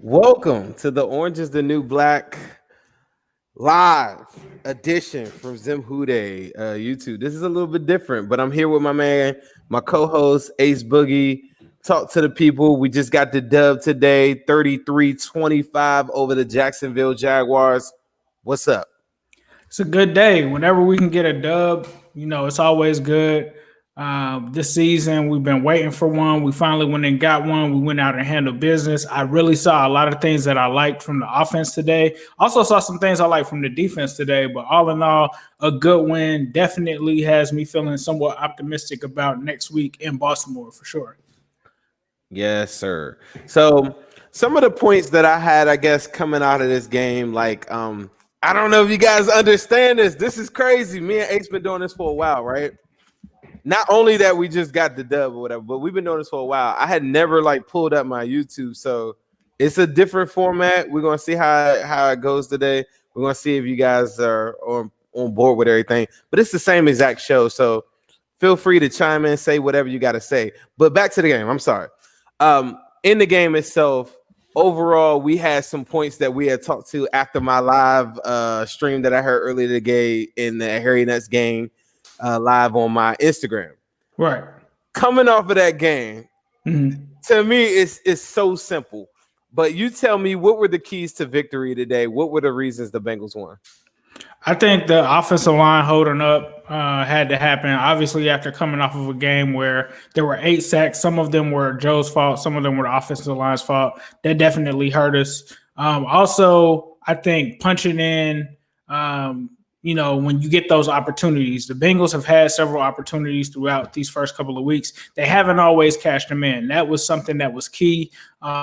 Welcome to the Orange is the New Black live edition from Zim Hude YouTube. This is a little bit different, but I'm here with my man, my co-host Ace Boogie. Talk to the people. We just got the dub today, 33-25 over the Jacksonville Jaguars. What's up? It's a good day. Whenever we can get a dub, it's always good. This season, we've been waiting for one. We finally went and got one. We went out and handled business. I really saw a lot of things that I liked from the offense today. Also saw some things I liked from the defense today. But all in all, a good win definitely has me feeling somewhat optimistic about next week in Baltimore for sure. Yes, sir. So some of the points that I had, I guess, coming out of this game, I don't know if you guys understand this. This is crazy. Me and Ace been doing this for a while, right? Not only that we just got the dub or whatever, but we've been doing this for a while. I had never pulled up my YouTube, so it's a different format. We're gonna see how it goes today. We're gonna see if you guys are on board with everything. But it's the same exact show, so feel free to chime in, say whatever you got to say. But back to the game. I'm sorry. In the game itself, overall, we had some points that we had talked to after my live stream that I heard earlier today in the Harry Nuts game live on my Instagram. Right. Coming off of that game, to me, it's so simple. But you tell me, what were the keys to victory today? What were the reasons the Bengals won? I think the offensive line holding up had to happen. Obviously, after coming off of a game where there were 8 sacks, some of them were Joe's fault, some of them were the offensive line's fault. That definitely hurt us. Also, I think punching in, when you get those opportunities, the Bengals have had several opportunities throughout these first couple of weeks. They haven't always cashed them in. That was something that was key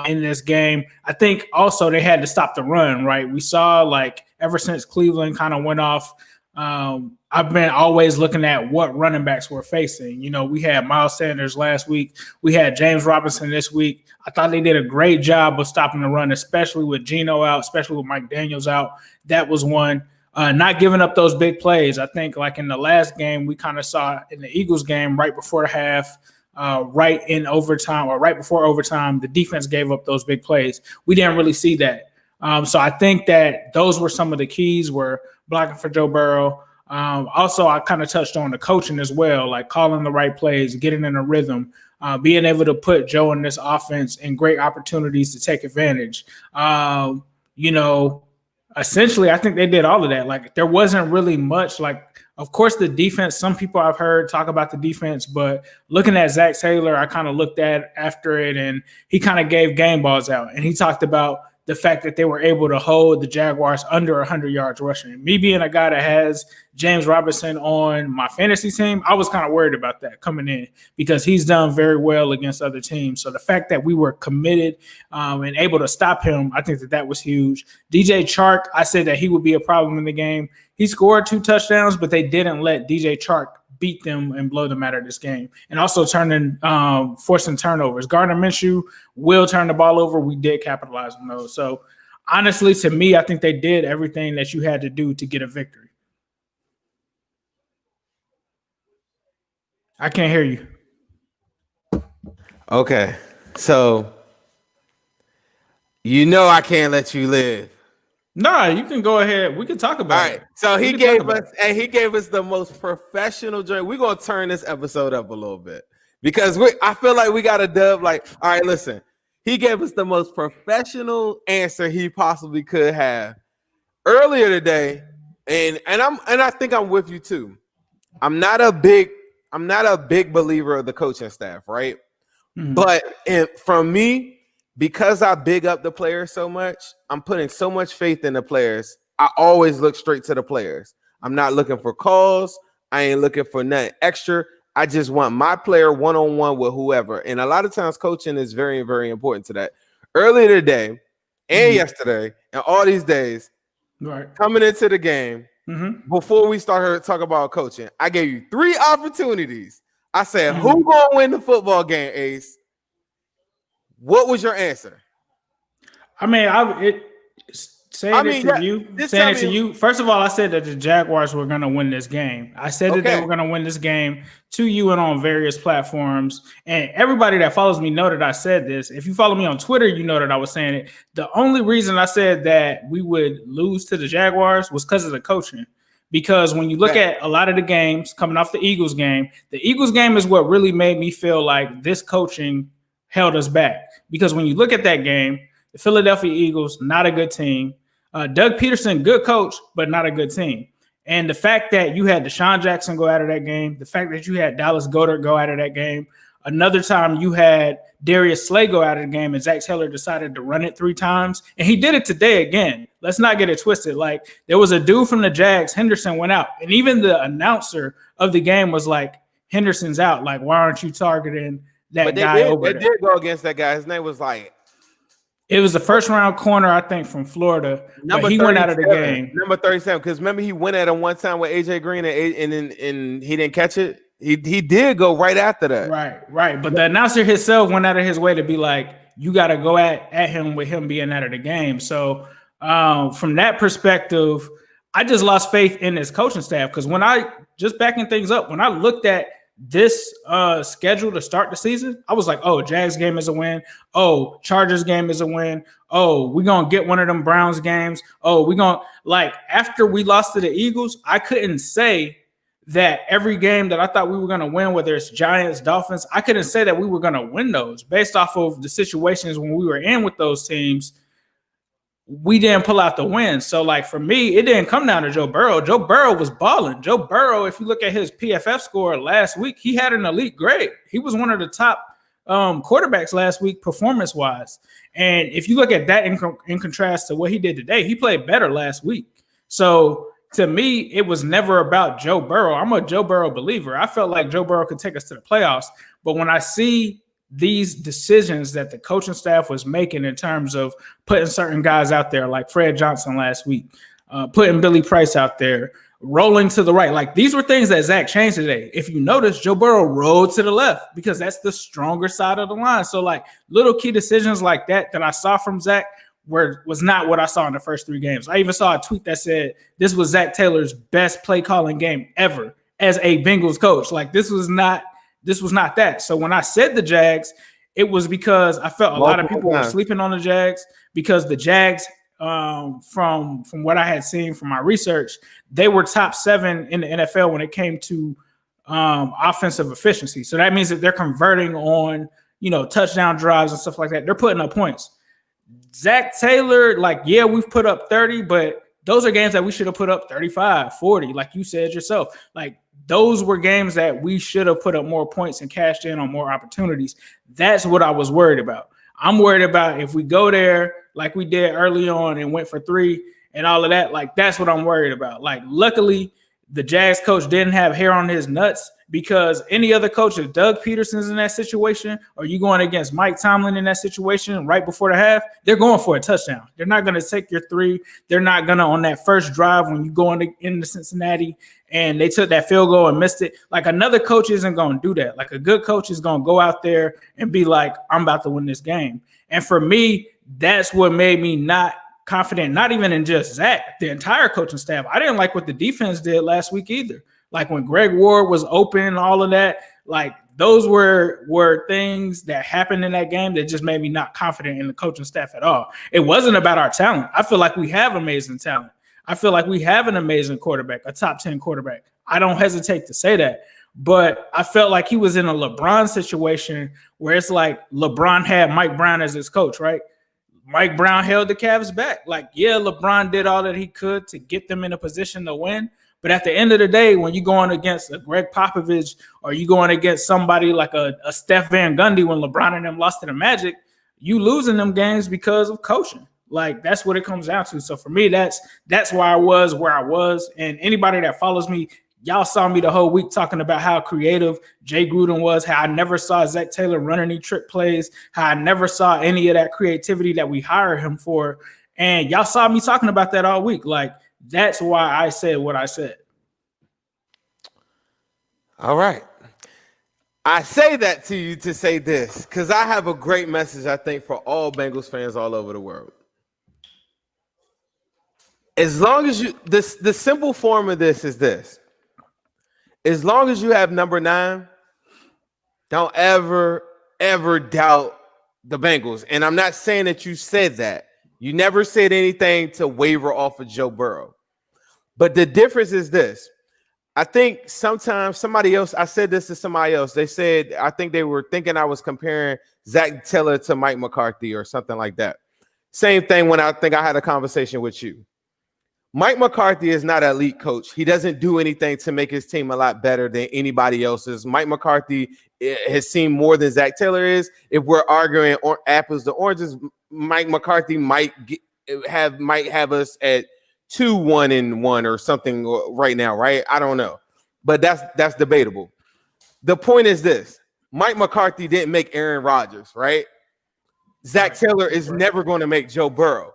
in this game. I think also they had to stop the run, right? We saw ever since Cleveland kind of went off, I've been always looking at what running backs we're facing. We had Miles Sanders last week. We had James Robinson this week. I thought they did a great job of stopping the run, especially with Geno out, especially with Mike Daniels out. That was one. Not giving up those big plays. I think in the last game, we kind of saw in the Eagles game right before the half, right in overtime or right before overtime, the defense gave up those big plays. We didn't really see that. So I think that those were some of the keys, were blocking for Joe Burrow. Also, I kind of touched on the coaching as well, calling the right plays, getting in a rhythm, being able to put Joe in this offense in great opportunities to take advantage. Essentially, I think they did all of that. There wasn't really much. Of course, the defense, some people I've heard talk about the defense, but looking at Zach Taylor, I kind of looked at after it, and he kind of gave game balls out. And he talked about the fact that they were able to hold the Jaguars under 100 yards rushing. Me being a guy that has James Robinson on my fantasy team, I was kind of worried about that coming in because he's done very well against other teams. So the fact that we were committed and able to stop him, I think that was huge. DJ Chark, I said that he would be a problem in the game. He scored 2 touchdowns, but they didn't let DJ Chark beat them and blow them out of this game. And also forcing turnovers. Gardner Minshew will turn the ball over. We did capitalize on those. So honestly, to me, I think they did everything that you had to do to get a victory. I can't hear you. Okay. So I can't let you live. Nah, you can go ahead. We can talk about it. So he gave us the most professional joint. We're gonna turn this episode up a little bit because I feel like we got a dub. All right, listen. He gave us the most professional answer he possibly could have earlier today, and I think I'm with you too. I'm not a big believer of the coaching staff, right? Mm-hmm. But from me, because I big up the players so much, I'm putting so much faith in the players. I always look straight to the players. I'm not looking for calls. I ain't looking for nothing extra. I just want my player one-on-one with whoever. And a lot of times coaching is very, very important to that. Earlier today and yesterday and all these days, coming into the game, before we started talking about coaching, I gave you 3 opportunities. I said, who gonna win the football game, Ace? What was your answer? I mean, saying it to you. First of all, I said that the Jaguars were going to win this game. I said that they were going to win this game to you and on various platforms. And everybody that follows me know that I said this. If you follow me on Twitter, you know that I was saying it. The only reason I said that we would lose to the Jaguars was because of the coaching. Because when you look at a lot of the games coming off the Eagles game is what really made me feel like this coaching held us back. Because when you look at that game, the Philadelphia Eagles, not a good team. Doug Peterson, good coach, but not a good team. And the fact that you had Deshaun Jackson go out of that game, the fact that you had Dallas Goedert go out of that game, another time you had Darius Slay go out of the game and Zach Taylor decided to run it 3 times. And he did it today again. Let's not get it twisted. Like, there was a dude from the Jags, Henderson, went out. And even the announcer of the game was like, Henderson's out. Like, why aren't you targeting that guy over there? They did go against that guy. His name was like... It was the first round corner, I think, from Florida. But he went out of the game. Number 37, because remember he went at him one time with AJ Green and he didn't catch it. He did go right after that. Right. But the announcer himself went out of his way to be like, you got to go at him with him being out of the game. So from that perspective, I just lost faith in his coaching staff because when I just backing things up, when I looked at this schedule to start the season, I was like, oh, Jags game is a win. Oh, Chargers game is a win. Oh, we're going to get one of them Browns games. Oh, we're going to, like, after we lost to the Eagles, I couldn't say that every game that I thought we were going to win, whether it's Giants, Dolphins, I couldn't say that we were going to win those based off of the situations when we were in with those teams. We didn't pull out the win. So, like, for me, it didn't come down to Joe Burrow. Joe Burrow was balling. Joe Burrow, if you look at his PFF score last week, he had an elite grade. He was one of the top quarterbacks last week performance-wise. And if you look at that in contrast to what he did today, he played better last week. So, to me, it was never about Joe Burrow. I'm a Joe Burrow believer. I felt like Joe Burrow could take us to the playoffs. But when I see these decisions that the coaching staff was making in terms of putting certain guys out there, like Fred Johnson last week, putting Billy Price out there, rolling to the right. Like, these were things that Zach changed today. If you notice, Joe Burrow rolled to the left because that's the stronger side of the line. So, like, little key decisions like that I saw from Zach was not what I saw in the first 3 games. I even saw a tweet that said this was Zach Taylor's best play calling game ever as a Bengals coach. Like, this was not that. So when I said the Jags, it was because I felt a lot of people were sleeping on the Jags because the Jags, from what I had seen from my research, they were top 7 in the NFL when it came to offensive efficiency. So that means that they're converting on, touchdown drives and stuff like that. They're putting up points. Zach Taylor, like, yeah, we've put up 30, but those are games that we should have put up 35, 40, like you said yourself. Like, those were games that we should have put up more points and cashed in on more opportunities. That's what I was worried about. I'm worried about if we go there like we did early on and went for 3 and all of that, like, that's what I'm worried about. Like, luckily, the Jags coach didn't have hair on his nuts because any other coach, if Doug Peterson's in that situation or you going against Mike Tomlin in that situation right before the half, they're going for a touchdown. They're not going to take your 3. They're not going to, on that first drive when you go into Cincinnati and they took that field goal and missed it. Like, another coach isn't going to do that. Like, a good coach is going to go out there and be like, I'm about to win this game. And for me, that's what made me not confident, not even in just Zach, the entire coaching staff. I didn't like what the defense did last week either. Like, when Greg Ward was open and all of that, like, those were things that happened in that game that just made me not confident in the coaching staff at all. It wasn't about our talent. I feel like we have amazing talent. I feel like we have an amazing quarterback, a top 10 quarterback. I don't hesitate to say that. But I felt like he was in a LeBron situation where it's like LeBron had Mike Brown as his coach, right? Mike Brown held the Cavs back. Like, yeah, LeBron did all that he could to get them in a position to win. But at the end of the day, when you're going against a Greg Popovich or you going against somebody like a Steph Van Gundy when LeBron and them lost to the Magic, you losing them games because of coaching. Like, that's what it comes down to. So for me, that's why I was where I was. And anybody that follows me, y'all saw me the whole week talking about how creative Jay Gruden was, how I never saw Zach Taylor run any trick plays, how I never saw any of that creativity that we hired him for. And y'all saw me talking about that all week. Like, that's why I said what I said. All right. I say that to you to say this because I have a great message, I think, for all Bengals fans all over the world. As long as you the simple form of this is this. As long as you have number 9, don't ever doubt the Bengals. And I'm not saying that you said that. You never said anything to waver off of Joe Burrow. But the difference is this. I think sometimes somebody else, I said this to somebody else. They said, I think they were thinking I was comparing Zach Taylor to Mike McCarthy or something like that. Same thing when I think I had a conversation with you. Mike McCarthy is not an elite coach. He doesn't do anything to make his team a lot better than anybody else's. Mike McCarthy has seen more than Zach Taylor is. If we're arguing apples to oranges, Mike McCarthy might have us at 2-1-1 or something right now, right? I don't know, but that's debatable. The point is this: Mike McCarthy didn't make Aaron Rodgers, right? Zach Taylor is never going to make Joe Burrow.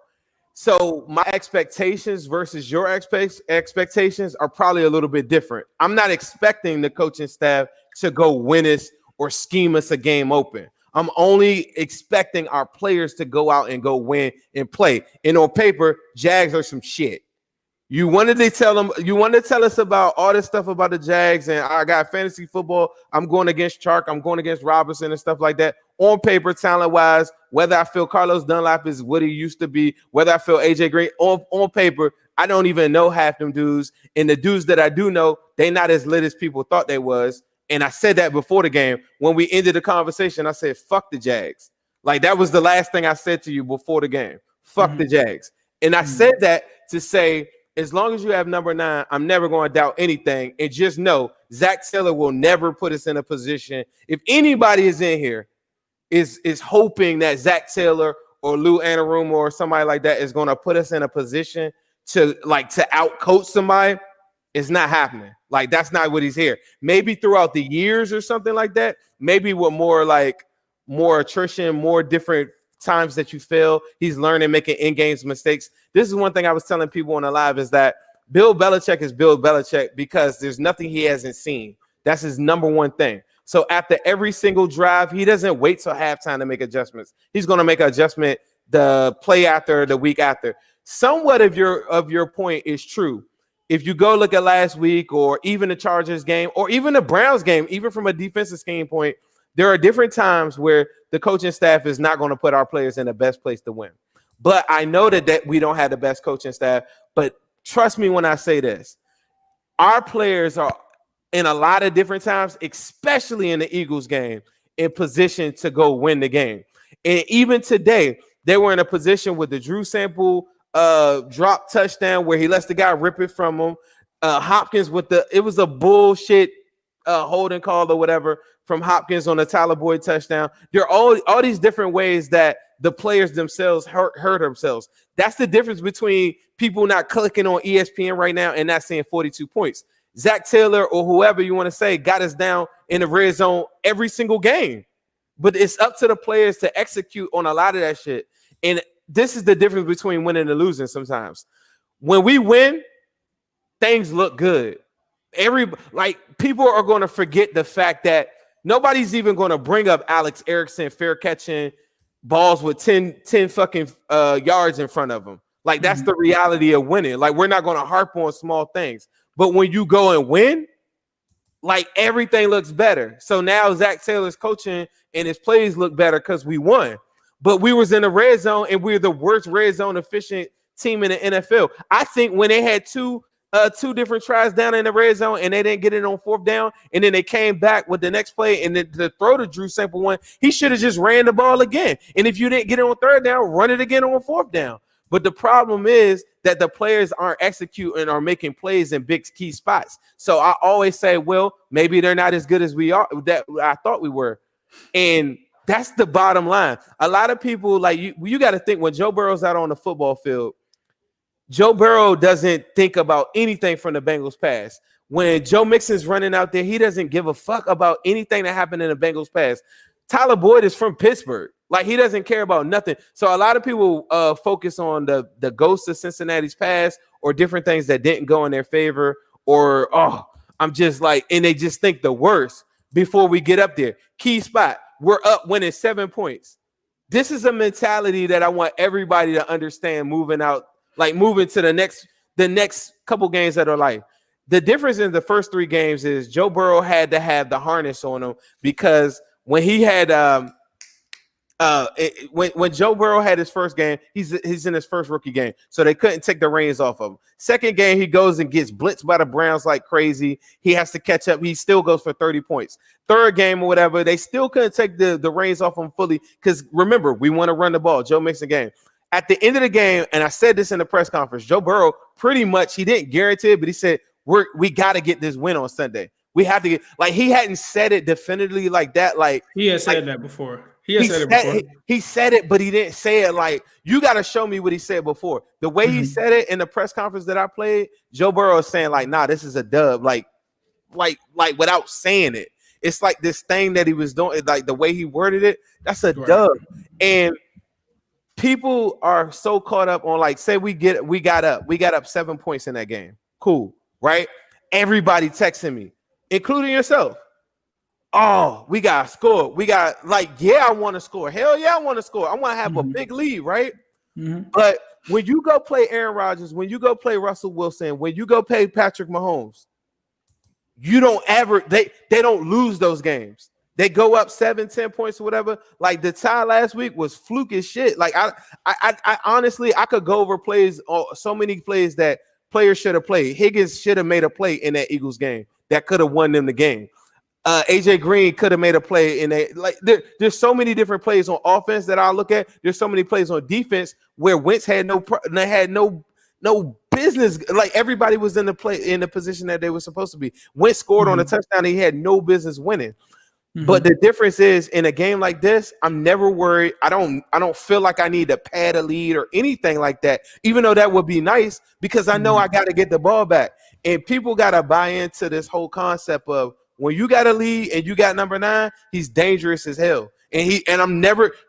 So my expectations versus your expectations are probably a little bit different. I'm not expecting the coaching staff to go win us or scheme us a game open. I'm only expecting our players to go out and go win and play. And on paper, Jags are some shit. You wanted to tell us about all this stuff about the Jags, and I got fantasy football. I'm going against Chark. I'm going against Robinson and stuff like that. On paper, talent-wise, whether I feel Carlos Dunlap is what he used to be, whether I feel AJ Green, on paper, I don't even know half them dudes. And the dudes that I do know, they not as lit as people thought they was. And I said that before the game. When we ended the conversation, I said, fuck the Jags. Like, that was the last thing I said to you before the game. Fuck the Jags. And I said that to say, as long as you have number 9, I'm never going to doubt anything. And just know, Zach Taylor will never put us in a position. If anybody is in here is hoping that Zach Taylor or Lou Anarumo or somebody like that is going to put us in a position to out-coach somebody, it's not happening. Like, that's not what he's here. Maybe throughout the years or something like that. Maybe with more attrition, more different times that you fail. He's learning, making in-games mistakes. This is one thing I was telling people on the live is that Bill Belichick is Bill Belichick because there's nothing he hasn't seen. That's his number one thing. So after every single drive, he doesn't wait till halftime to make adjustments. He's going to make an adjustment the play after, the week after. Somewhat of your point is true. If you go look at last week or even the Chargers game or even the Browns game, even from a defensive scheme point, there are different times where the coaching staff is not going to put our players in the best place to win. But I know that we don't have the best coaching staff. But trust me when I say this, our players are in a lot of different times, especially in the Eagles game, in position to go win the game. And even today, they were in a position with the Drew Sample drop touchdown where he lets the guy rip it from him. Hopkins it was a bullshit holding call or whatever from Hopkins on the Tyler Boyd touchdown. There are all these different ways that the players themselves hurt themselves. That's the difference between people not clicking on ESPN right now and not seeing 42 points. Zach Taylor or whoever you want to say got us down in the red zone every single game. But it's up to the players to execute on a lot of that shit. And this is the difference between winning and losing sometimes. When we win, things look good. People are going to forget the fact that nobody's even going to bring up Alex Erickson fair catching balls with 10 fucking yards in front of them. Like, that's the reality of winning. Like, we're not going to harp on small things. But when you go and win, like, everything looks better. So now Zach Taylor's coaching and his plays look better because we won. But we was in the red zone, and we're the worst red zone efficient team in the NFL. I think when they had two different tries down in the red zone and they didn't get it on 4th down, and then they came back with the next play and then to throw the Drew Sample one, he should have just ran the ball again. And if you didn't get it on 3rd down, run it again on 4th down. But the problem is that the players aren't executing or making plays in big key spots. So I always say, well, maybe they're not as good as we are that I thought we were. And that's the bottom line. A lot of people, like, you got to think when Joe Burrow's out on the football field, Joe Burrow doesn't think about anything from the Bengals pass. When Joe Mixon's running out there, he doesn't give a fuck about anything that happened in the Bengals pass. Tyler Boyd is from Pittsburgh. Like, he doesn't care about nothing. So a lot of people focus on the ghost of Cincinnati's pass or different things that didn't go in their favor or, I'm just like, and they just think the worst before we get up there. Key spot. We're up winning 7 points. This is a mentality that I want everybody to understand moving to the next the next couple games that are like the difference in the first 3 games is Joe Burrow had to have the harness on him because when he had when Joe Burrow had his first game, he's in his first rookie game, so they couldn't take the reins off of him. Second game, he goes and gets blitzed by the Browns like crazy. He has to catch up. He still goes for 30 points. Third game or whatever, they still couldn't take the reins off him fully because remember, we want to run the ball. Joe Mixon game. At the end of the game, and I said this in the press conference, Joe Burrow pretty much, he didn't guarantee it, but he said, we got to get this win on Sunday. We have to get, like, he hadn't said it definitively like that. Like, he had said that before. He said it, but he didn't say it like, you got to show me what he said before. The way he said it in the press conference that I played, Joe Burrow is saying, like, nah, this is a dub. Like without saying it. It's like this thing that he was doing, like the way he worded it, that's a dub. And people are so caught up on, like, say we got up 7 points in that game. Cool, right? Everybody texting me, including yourself. Oh, we got to score. We got, like, yeah, I want to score. Hell yeah, I want to score. I want to have a big lead, right? But when you go play Aaron Rodgers, when you go play Russell Wilson, when you go play Patrick Mahomes, you don't ever, they don't lose those games. They go up 7-10 points or whatever. Like the tie last week was fluke as shit. Like I honestly, I could go over plays, so many plays that players should have played. Higgins should have made a play in that Eagles game that could have won them the game. AJ Green could have made a play in a, like, there's so many different plays on offense that I look at. There's so many plays on defense where Wentz had no business. Like, everybody was in the position that they were supposed to be. Wentz scored on a touchdown. He had no business winning. But the difference is, in a game like this, I'm never worried. I don't feel like I need to pad a lead or anything like that, even though that would be nice, because I know I got to get the ball back. And people got to buy into this whole concept of, when you got a lead and you got number 9, he's dangerous as hell. And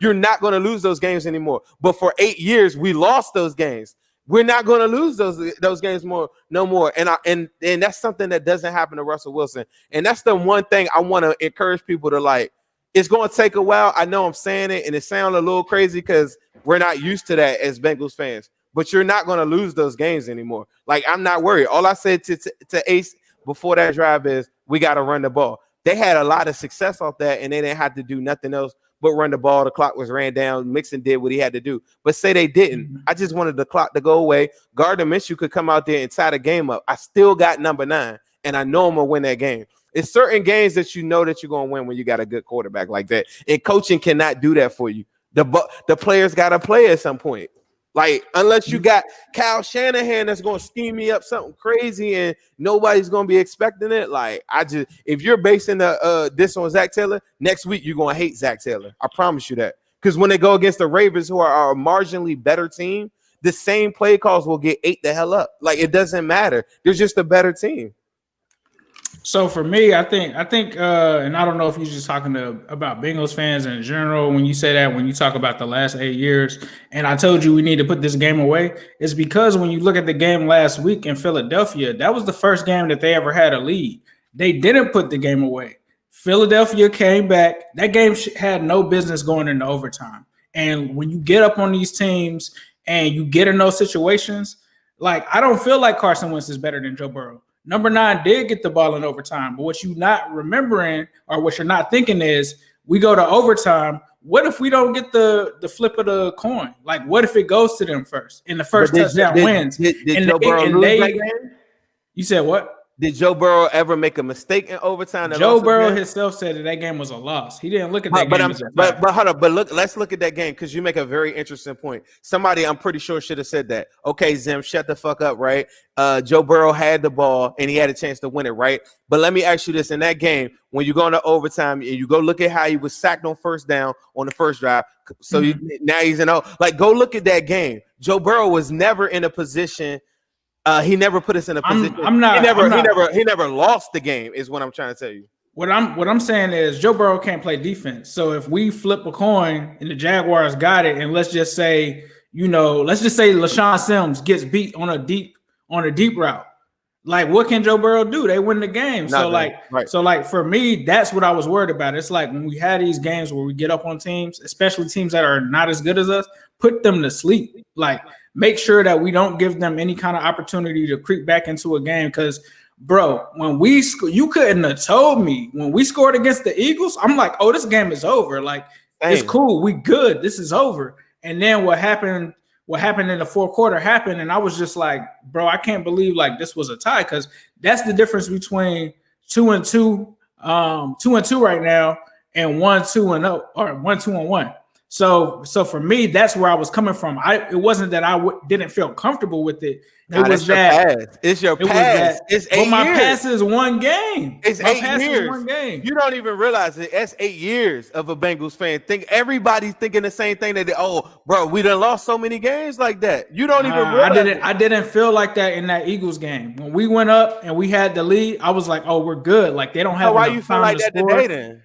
you're not going to lose those games anymore. But for 8 years, we lost those games. We're not going to lose those games no more. And that's something that doesn't happen to Russell Wilson. And that's the one thing I want to encourage people to, like, it's going to take a while. I know I'm saying it, and it sounds a little crazy because we're not used to that as Bengals fans. But you're not going to lose those games anymore. Like, I'm not worried. All I said to Ace before that drive is, we got to run the ball. They had a lot of success off that, and they didn't have to do nothing else but run the ball. The clock was ran down. Mixon did what he had to do. But say they didn't. I just wanted the clock to go away. Gardner Minshew could come out there and tie the game up. I still got number 9, and I know I'm going to win that game. It's certain games that you know that you're going to win when you got a good quarterback like that. And coaching cannot do that for you. The players got to play at some point. Like, unless you got Kyle Shanahan that's going to scheme me up something crazy and nobody's going to be expecting it. Like, if you're basing this on Zach Taylor, next week you're going to hate Zach Taylor. I promise you that. Because when they go against the Ravens, who are a marginally better team, the same play calls will get ate the hell up. Like, it doesn't matter. They're just a better team. So for me, I think, and I don't know if you're just talking about Bengals fans in general when you say that, when you talk about the last 8 years, and I told you we need to put this game away, it's because when you look at the game last week in Philadelphia, that was the first game that they ever had a lead. They didn't put the game away. Philadelphia came back. That game had no business going into overtime. And when you get up on these teams and you get in those situations, like, I don't feel like Carson Wentz is better than Joe Burrow. Number 9 did get the ball in overtime, but what you're not remembering or what you're not thinking is, we go to overtime. What if we don't get the flip of the coin? Like, what if it goes to them first and the first touchdown wins? Did Joe Burrow lose that game? You said what? Did Joe Burrow ever make a mistake in overtime? Joe Burrow himself said that game was a loss. He didn't look at that game. But hold on. But let's look at that game, because you make a very interesting point. Somebody, I'm pretty sure, should have said that. Okay, Zim, shut the fuck up, right? Joe Burrow had the ball and he had a chance to win it, right? But let me ask you this: in that game, when you go into overtime and you go look at how he was sacked on first down on the first drive, so now he's in. Like, go look at that game. Joe Burrow was never in a position. He never put us in a position. He never lost the game, is what I'm trying to tell you. What I'm saying is, Joe Burrow can't play defense. So if we flip a coin and the Jaguars got it, and let's just say LaShawn Sims gets beat on a deep route, like, what can Joe Burrow do? They win the game. So for me, that's what I was worried about. It's like, when we had these games where we get up on teams, especially teams that are not as good as us, put them to sleep. Like, make sure that we don't give them any kind of opportunity to creep back into a game. Because, bro, when you couldn't have told me when we scored against the Eagles, I'm like, oh, this game is over. Like, it's cool. We good. This is over. And then what happened in the fourth quarter happened. And I was just like, bro, I can't believe like this was a tie, because that's the difference between 2-2 right now and 1-2-0 or 1-2-1. So for me, that's where I was coming from. It wasn't that I didn't feel comfortable with it. It was that it's your past. It's 8 years. My past is one game. It's 8 years. One game. You don't even realize it. That's 8 years of a Bengals fan. Everybody's thinking the same thing. Bro, we done lost so many games like that. You don't even realize. I didn't feel like that in that Eagles game. When we went up and we had the lead, I was like, oh, we're good. Like, they don't have. Why you feel like that today then?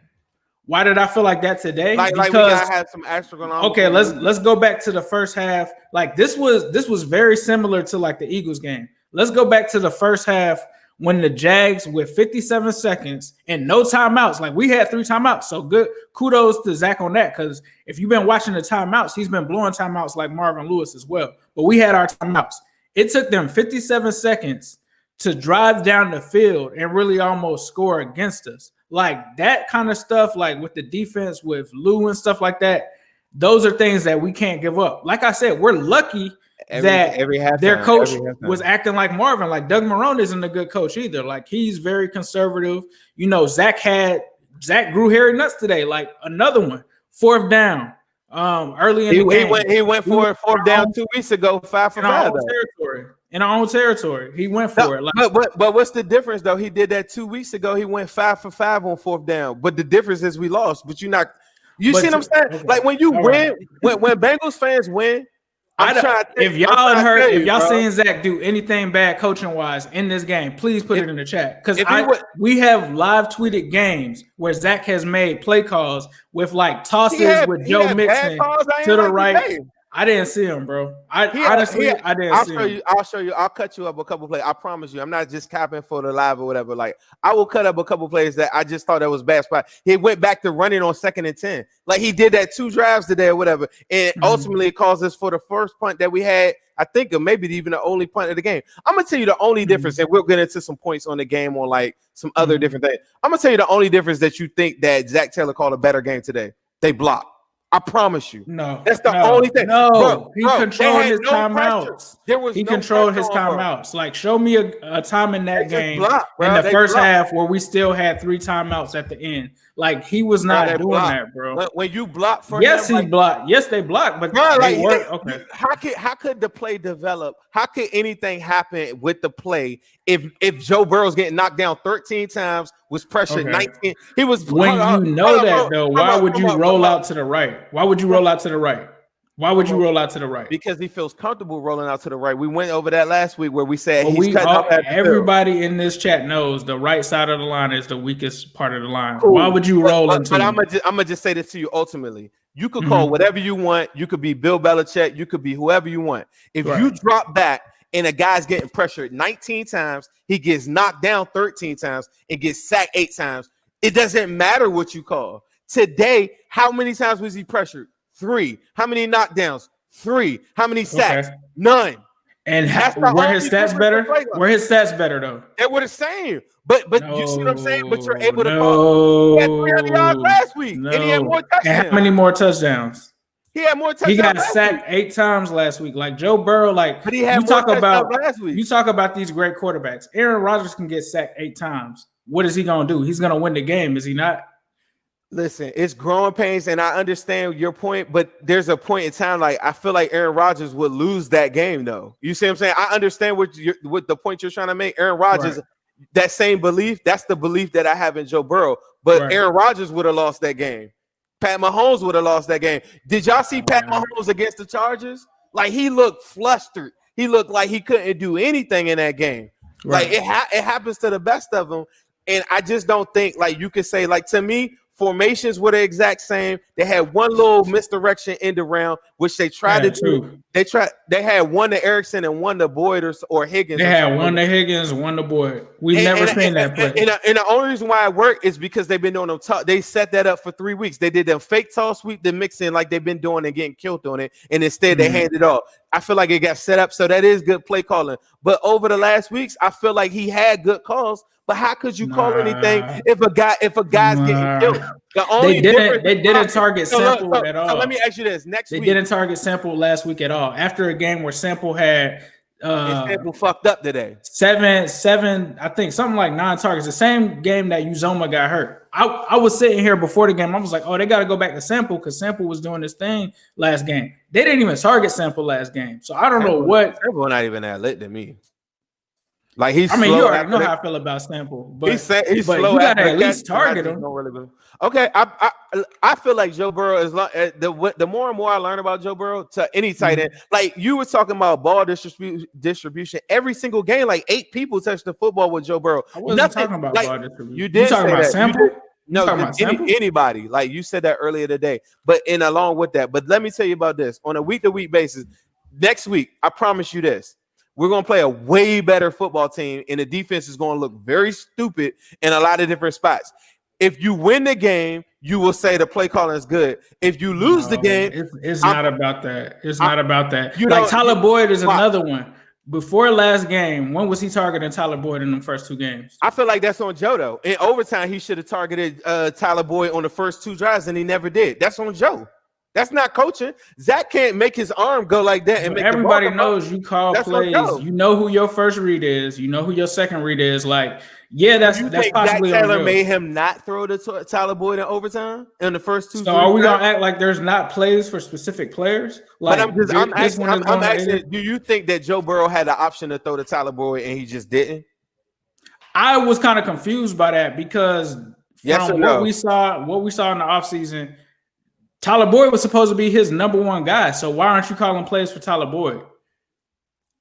Why did I feel like that today? Because we gotta have some extra going on. Okay, let's go back to the first half. Like, this was very similar to like the Eagles game. Let's go back to the first half when the Jags with 57 seconds and no timeouts. Like, we had 3 timeouts. So good. Kudos to Zach on that, because if you've been watching the timeouts, he's been blowing timeouts like Marvin Lewis as well. But we had our timeouts. It took them 57 seconds to drive down the field and really almost score against us. Like, that kind of stuff, like with the defense, with Lou and stuff like that, those are things that we can't give up. Like I said, we're lucky that their coach was acting like Marvin. Like, Doug Marrone isn't a good coach either. Like, he's very conservative. You know, Zach grew hairy nuts today. Like, another one, 4th down. Early in the game. He went for a 4th down 2 weeks ago, 5 for 5. In our own territory. He went for it. Like, but what's the difference though? He did that 2 weeks ago. He went 5 for 5 on 4th down. But the difference is we lost. But see what I'm saying? Okay. Like, when you win, when Bengals fans win, if y'all seen Zach do anything bad coaching wise in this game, please put it in the chat. Because we have live tweeted games where Zach has made play calls with like tosses with Joe Mixon to the right. I didn't see him, bro. I didn't see him. I'll show you. I'll cut you up a couple plays. I promise you. I'm not just capping for the live or whatever. Like, I will cut up a couple plays that I just thought that was bad spot. He went back to running on 2nd and 10. Like, he did that 2 drives today or whatever. And ultimately it caused us for the first punt that we had, I think, or maybe even the only punt of the game. I'm going to tell you the only difference, and we'll get into some points on the game on like some other different things. I'm going to tell you the only difference that you think that Zach Taylor called a better game today. They blocked. I promise you. No, that's the only thing. No, he controlled his timeouts. He controlled his timeouts. Like, show me a time in that game in the first half where we still had 3 timeouts at the end. Like, he was not doing that, bro. When you block for him, he blocked. Yes, they blocked, but they work. Okay. How could the play develop? How could anything happen with the play if Joe Burrow's getting knocked down 13 times, was pressured 19? He was. When you know that though, why would you roll out to the right? Why would you roll out to the right? Why would you roll out to the right? Because he feels comfortable rolling out to the right. We went over that last week where we said everybody in this chat knows the right side of the line is the weakest part of the line. Cool. Why would you roll into? But I'm gonna just say this to you. Ultimately, you could call whatever you want. You could be Bill Belichick. You could be whoever you want. If you drop back and a guy's getting pressured 19 times, he gets knocked down 13 times and gets sacked 8 times. It doesn't matter what you call. Today, how many times was he pressured? 3. How many knockdowns? 3. How many sacks? None. And were his stats better? Were his stats better though? They were the same. But you see what I'm saying? But you're able to call. He had 300 yards last week, and he had more touchdowns. And how many more touchdowns? He had more touchdowns. He got sacked 8 times last week. Like Joe Burrow, like, but he had more touchdowns last week. You talk about these great quarterbacks. Aaron Rodgers can get sacked 8 times. What is he gonna do? He's gonna win the game, is he not? Listen, it's growing pains, and I understand your point, but there's a point in time, like, I feel like Aaron Rodgers would lose that game, though. You see what I'm saying? I understand what the point you're trying to make. Aaron Rodgers, that same belief, that's the belief that I have in Joe Burrow. But Aaron Rodgers would have lost that game. Pat Mahomes would have lost that game. Did y'all see Pat Mahomes against the Chargers? Like, he looked flustered. He looked like he couldn't do anything in that game. Like, it happens to the best of them, and I just don't think, like, you could say, like, to me, formations were the exact same. They had one little misdirection end around, which they tried to do. They had one to Erickson and one to Boyd or Higgins. They had one to Higgins, one to Boyd. We've never seen that play. And the only reason why it worked is because they've been doing them. They set that up for 3 weeks. They did them fake toss sweep, the mix in like they've been doing and getting killed on it, and instead they handed off. I feel like it got set up, so that is good play calling. But over the last weeks, I feel like he had good calls. But how could you call anything if a guy's getting killed? The only they didn't target Sample at all. So let me ask you this: next week they didn't target Sample last week at all. After a game where Sample had Sample fucked up today. Seven, I think something like 9 targets. The same game that Uzomah got hurt. I was sitting here before the game. I was like, oh, they got to go back to Sample because Sample was doing this thing last game. They didn't even target Sample last game, so I don't know what. Sample not even that lit to me. Like he's. I mean, you already know how I feel about Sample, but he's but slow. You got to at least target him. Okay, I feel like Joe Burrow is the more and more I learn about Joe Burrow to any tight end. Like you were talking about ball distribution every single game. Like 8 people touched the football with Joe Burrow. I wasn't talking about ball distribution. You did talking about Sample. No, anybody. Like you said that earlier today. But along with that, but let me tell you about this on a week-to-week basis. Next week, I promise you this. We're going to play a way better football team, and the defense is going to look very stupid in a lot of different spots. If you win the game, you will say the play calling is good. If you lose the game, it's not about that. It's not about that. Like Tyler Boyd is another one. Before last game, when was he targeting Tyler Boyd in the first 2 games? I feel like that's on Joe, though. In overtime, he should have targeted Tyler Boyd on the first 2 drives, and he never did. That's on Joe. That's not coaching. Zach can't make his arm go like that. And everybody knows you call plays. You know who your first read is. You know who your second read is. Like, yeah, that's possibly. Zach Taylor made him not throw to Tyler Boyd in overtime in the first 2. So are we gonna act like there's not plays for specific players? Like, but I'm asking, do you think that Joe Burrow had the option to throw to Tyler Boyd and he just didn't? I was kind of confused by that because from what we saw in the offseason, Tyler Boyd was supposed to be his number 1 guy. So why aren't you calling plays for Tyler Boyd?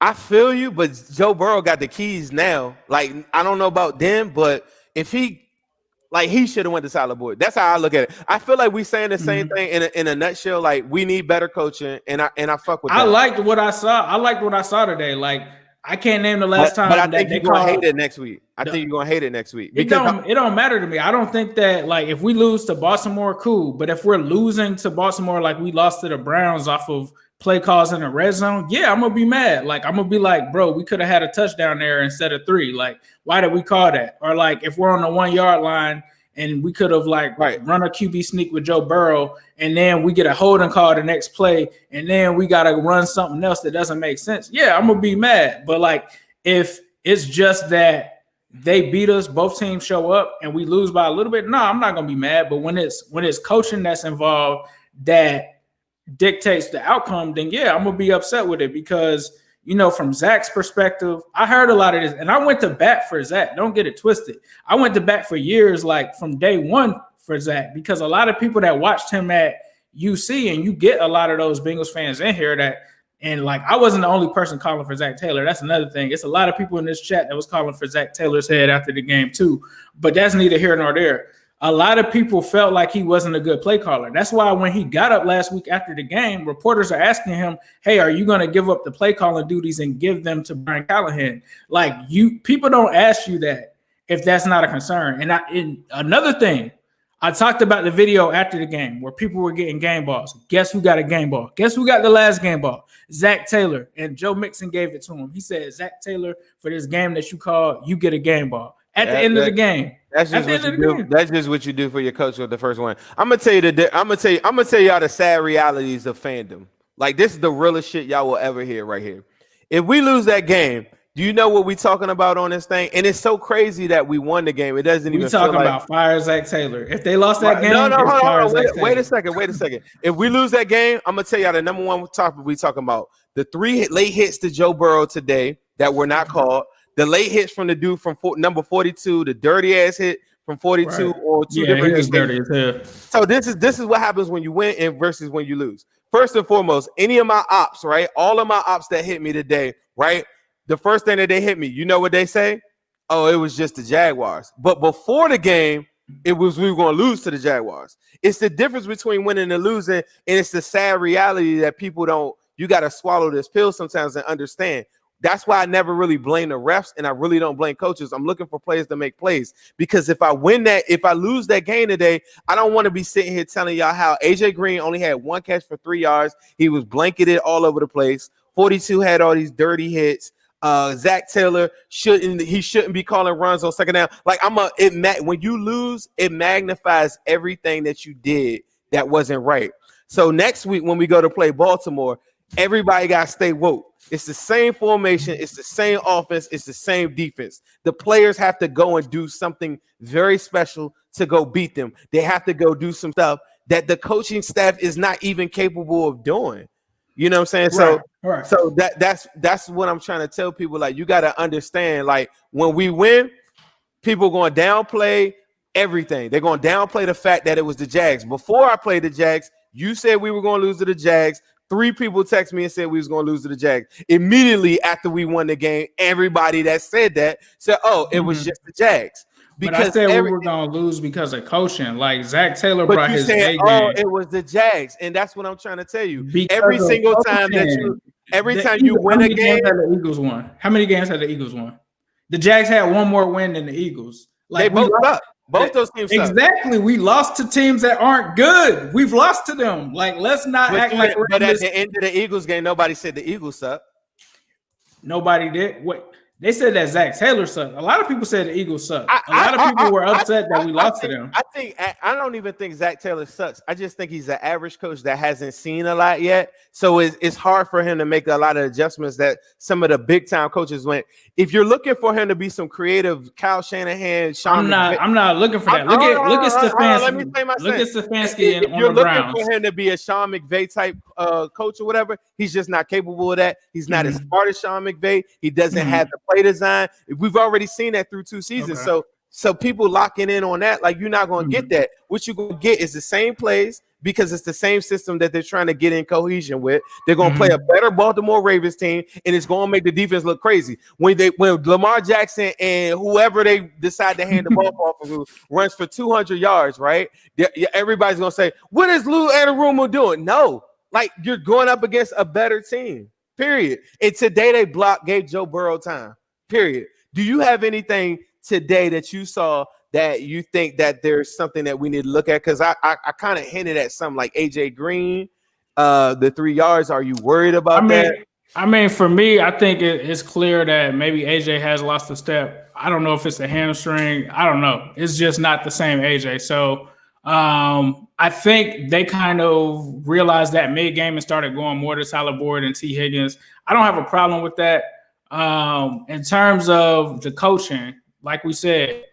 I feel you, but Joe Burrow got the keys now. Like, I don't know about them, but if he should have went to Tyler Boyd. That's how I look at it. I feel like we saying the same thing in a nutshell. Like, we need better coaching, and I fuck with that. I liked what I saw today. Like, I can't name the last time. But I think you're gonna hate it next week. I think you're gonna hate it next week. It don't matter to me. I don't think that, like, if we lose to Baltimore, cool. But if we're losing to Baltimore like we lost to the Browns off of play calls in the red zone, yeah, I'm gonna be mad. Like, I'm gonna be like, bro, we could have had a touchdown there instead of 3. Like, why did we call that? Or like, if we're on the 1 yard line and we could have run a QB sneak with Joe Burrow, and then we get a holding call the next play, and then we got to run something else that doesn't make sense. Yeah, I'm going to be mad. But, like, if it's just that they beat us, both teams show up, and we lose by a little bit, no, I'm not going to be mad. But when it's coaching that's involved that dictates the outcome, then, yeah, I'm going to be upset with it because – from Zach's perspective, I heard a lot of this, and I went to bat for Zach. Don't get it twisted. I went to bat for years, like from day one for Zach, because a lot of people that watched him at UC, and you get a lot of those Bengals fans in here and like, I wasn't the only person calling for Zach Taylor. That's another thing. It's a lot of people in this chat that was calling for Zach Taylor's head after the game too, but that's neither here nor there. A lot of people felt like he wasn't a good play caller. That's why when he got up last week after the game, reporters are asking him, hey, are you going to give up the play calling duties and give them to Brian Callahan? Like, people don't ask you that if that's not a concern. And another thing, I talked about the video after the game where people were getting game balls. Guess who got a game ball? Guess who got the last game ball? Zach Taylor. And Joe Mixon gave it to him. He said, Zach Taylor, for this game that you called, you get a game ball. At the end of the game. That's just what you do. That's just what you do for your coach with the first one. I'm gonna tell y'all the sad realities of fandom. Like, this is the realest shit y'all will ever hear right here. If we lose that game, do you know what we talking about on this thing? And it's so crazy that we won the game. It doesn't even. We talking about fire Zach Taylor. If they lost that game, hold on. Wait a second. If we lose that game, I'm gonna tell y'all the number 1 topic we talking about: the 3 late hits to Joe Burrow today that were not called. The late hits from the dude from number 42, the dirty ass hit from 42 or 2 different hits. Dirty as hell. So this is what happens when you win and versus when you lose. First and foremost, any of my ops, right? All of my ops that hit me today, right? The first thing that they hit me, you know what they say? Oh, it was just the Jaguars. But before the game, it was we were going to lose to the Jaguars. It's the difference between winning and losing, and it's the sad reality that people don't. You got to swallow this pill sometimes and understand. That's why I never really blame the refs, and I really don't blame coaches. I'm looking for players to make plays, because if I lose that game today, I don't want to be sitting here telling y'all how AJ Green only had 1 catch for 3 yards. He was blanketed all over the place. 42 had all these dirty hits. Zach Taylor shouldn't be calling runs on second down. Like when you lose, it magnifies everything that you did that wasn't right. So next week when we go to play Baltimore, everybody got to stay woke. It's the same formation. It's the same offense. It's the same defense. The players have to go and do something very special to go beat them. They have to go do some stuff that the coaching staff is not even capable of doing. You know what I'm saying? Right. So that's what I'm trying to tell people. Like, you got to understand, like, when we win, people are going to downplay everything. They're going to downplay the fact that it was the Jags. Before I played the Jags, you said we were going to lose to the Jags. 3 people texted me and said we was going to lose to the Jags. Immediately after we won the game, everybody that said that said, oh, it was just the Jags. Because but I said we were going to lose because of coaching. Like, Zach Taylor brought his A game. Oh, it was the Jags. And that's what I'm trying to tell you. Every single time you win a game. The Eagles won. How many games had the Eagles won? The Jags had one more win than the Eagles. Like, they both suck. Both those teams suck. Exactly. We lost to teams that aren't good. We've lost to them. Like, let's not act like we're But at the end of the Eagles game, nobody said the Eagles suck. Nobody did. What? They said that Zach Taylor sucked. A lot of people said the Eagles suck. A lot of people were upset that we lost to them. I don't even think Zach Taylor sucks. I just think he's an average coach that hasn't seen a lot yet. So it's hard for him to make a lot of adjustments that some of the big time coaches went. If you're looking for him to be some creative Kyle Shanahan, I'm not looking for that. Look at Stefanski. Let me say my Look at Stefanski if you're looking for him to be a Sean McVay type coach or whatever, he's just not capable of that. He's not as smart as Sean McVay. He doesn't have the play design. We've already seen that through 2 seasons. Okay. So people locking in on that, like, you're not going to get that. What you're going to get is the same plays, because it's the same system that they're trying to get in cohesion with. They're going to play a better Baltimore Ravens team, and it's going to make the defense look crazy. When Lamar Jackson and whoever they decide to hand the ball off of runs for 200 yards, right? Everybody's going to say, what is Lou Anarumo doing? No, like, you're going up against a better team, period. And today they gave Joe Burrow time, period. Do you have anything today that you saw that you think that there's something that we need to look at? Because I kind of hinted at something like AJ Green, the 3 yards. Are you worried about that? I mean, for me, I think it's clear that maybe AJ has lost a step. I don't know if it's a hamstring. I don't know. It's just not the same AJ. So I think they kind of realized that mid-game and started going more to Tyler Boyd and T. Higgins. I don't have a problem with that. In terms of the coaching, like we said,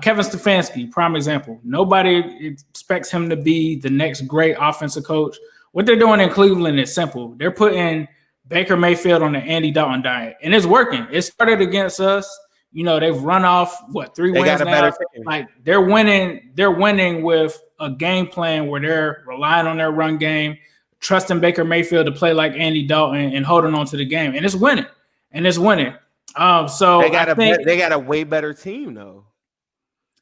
Kevin Stefanski, prime example. Nobody expects him to be the next great offensive coach. What they're doing in Cleveland is simple. They're putting Baker Mayfield on the Andy Dalton diet, and it's working. It started against us. You know, they've run off 3 wins now. Like, they're winning. They're winning with a game plan where they're relying on their run game, trusting Baker Mayfield to play like Andy Dalton, and holding on to the game, and it's winning. So they got a way better team though.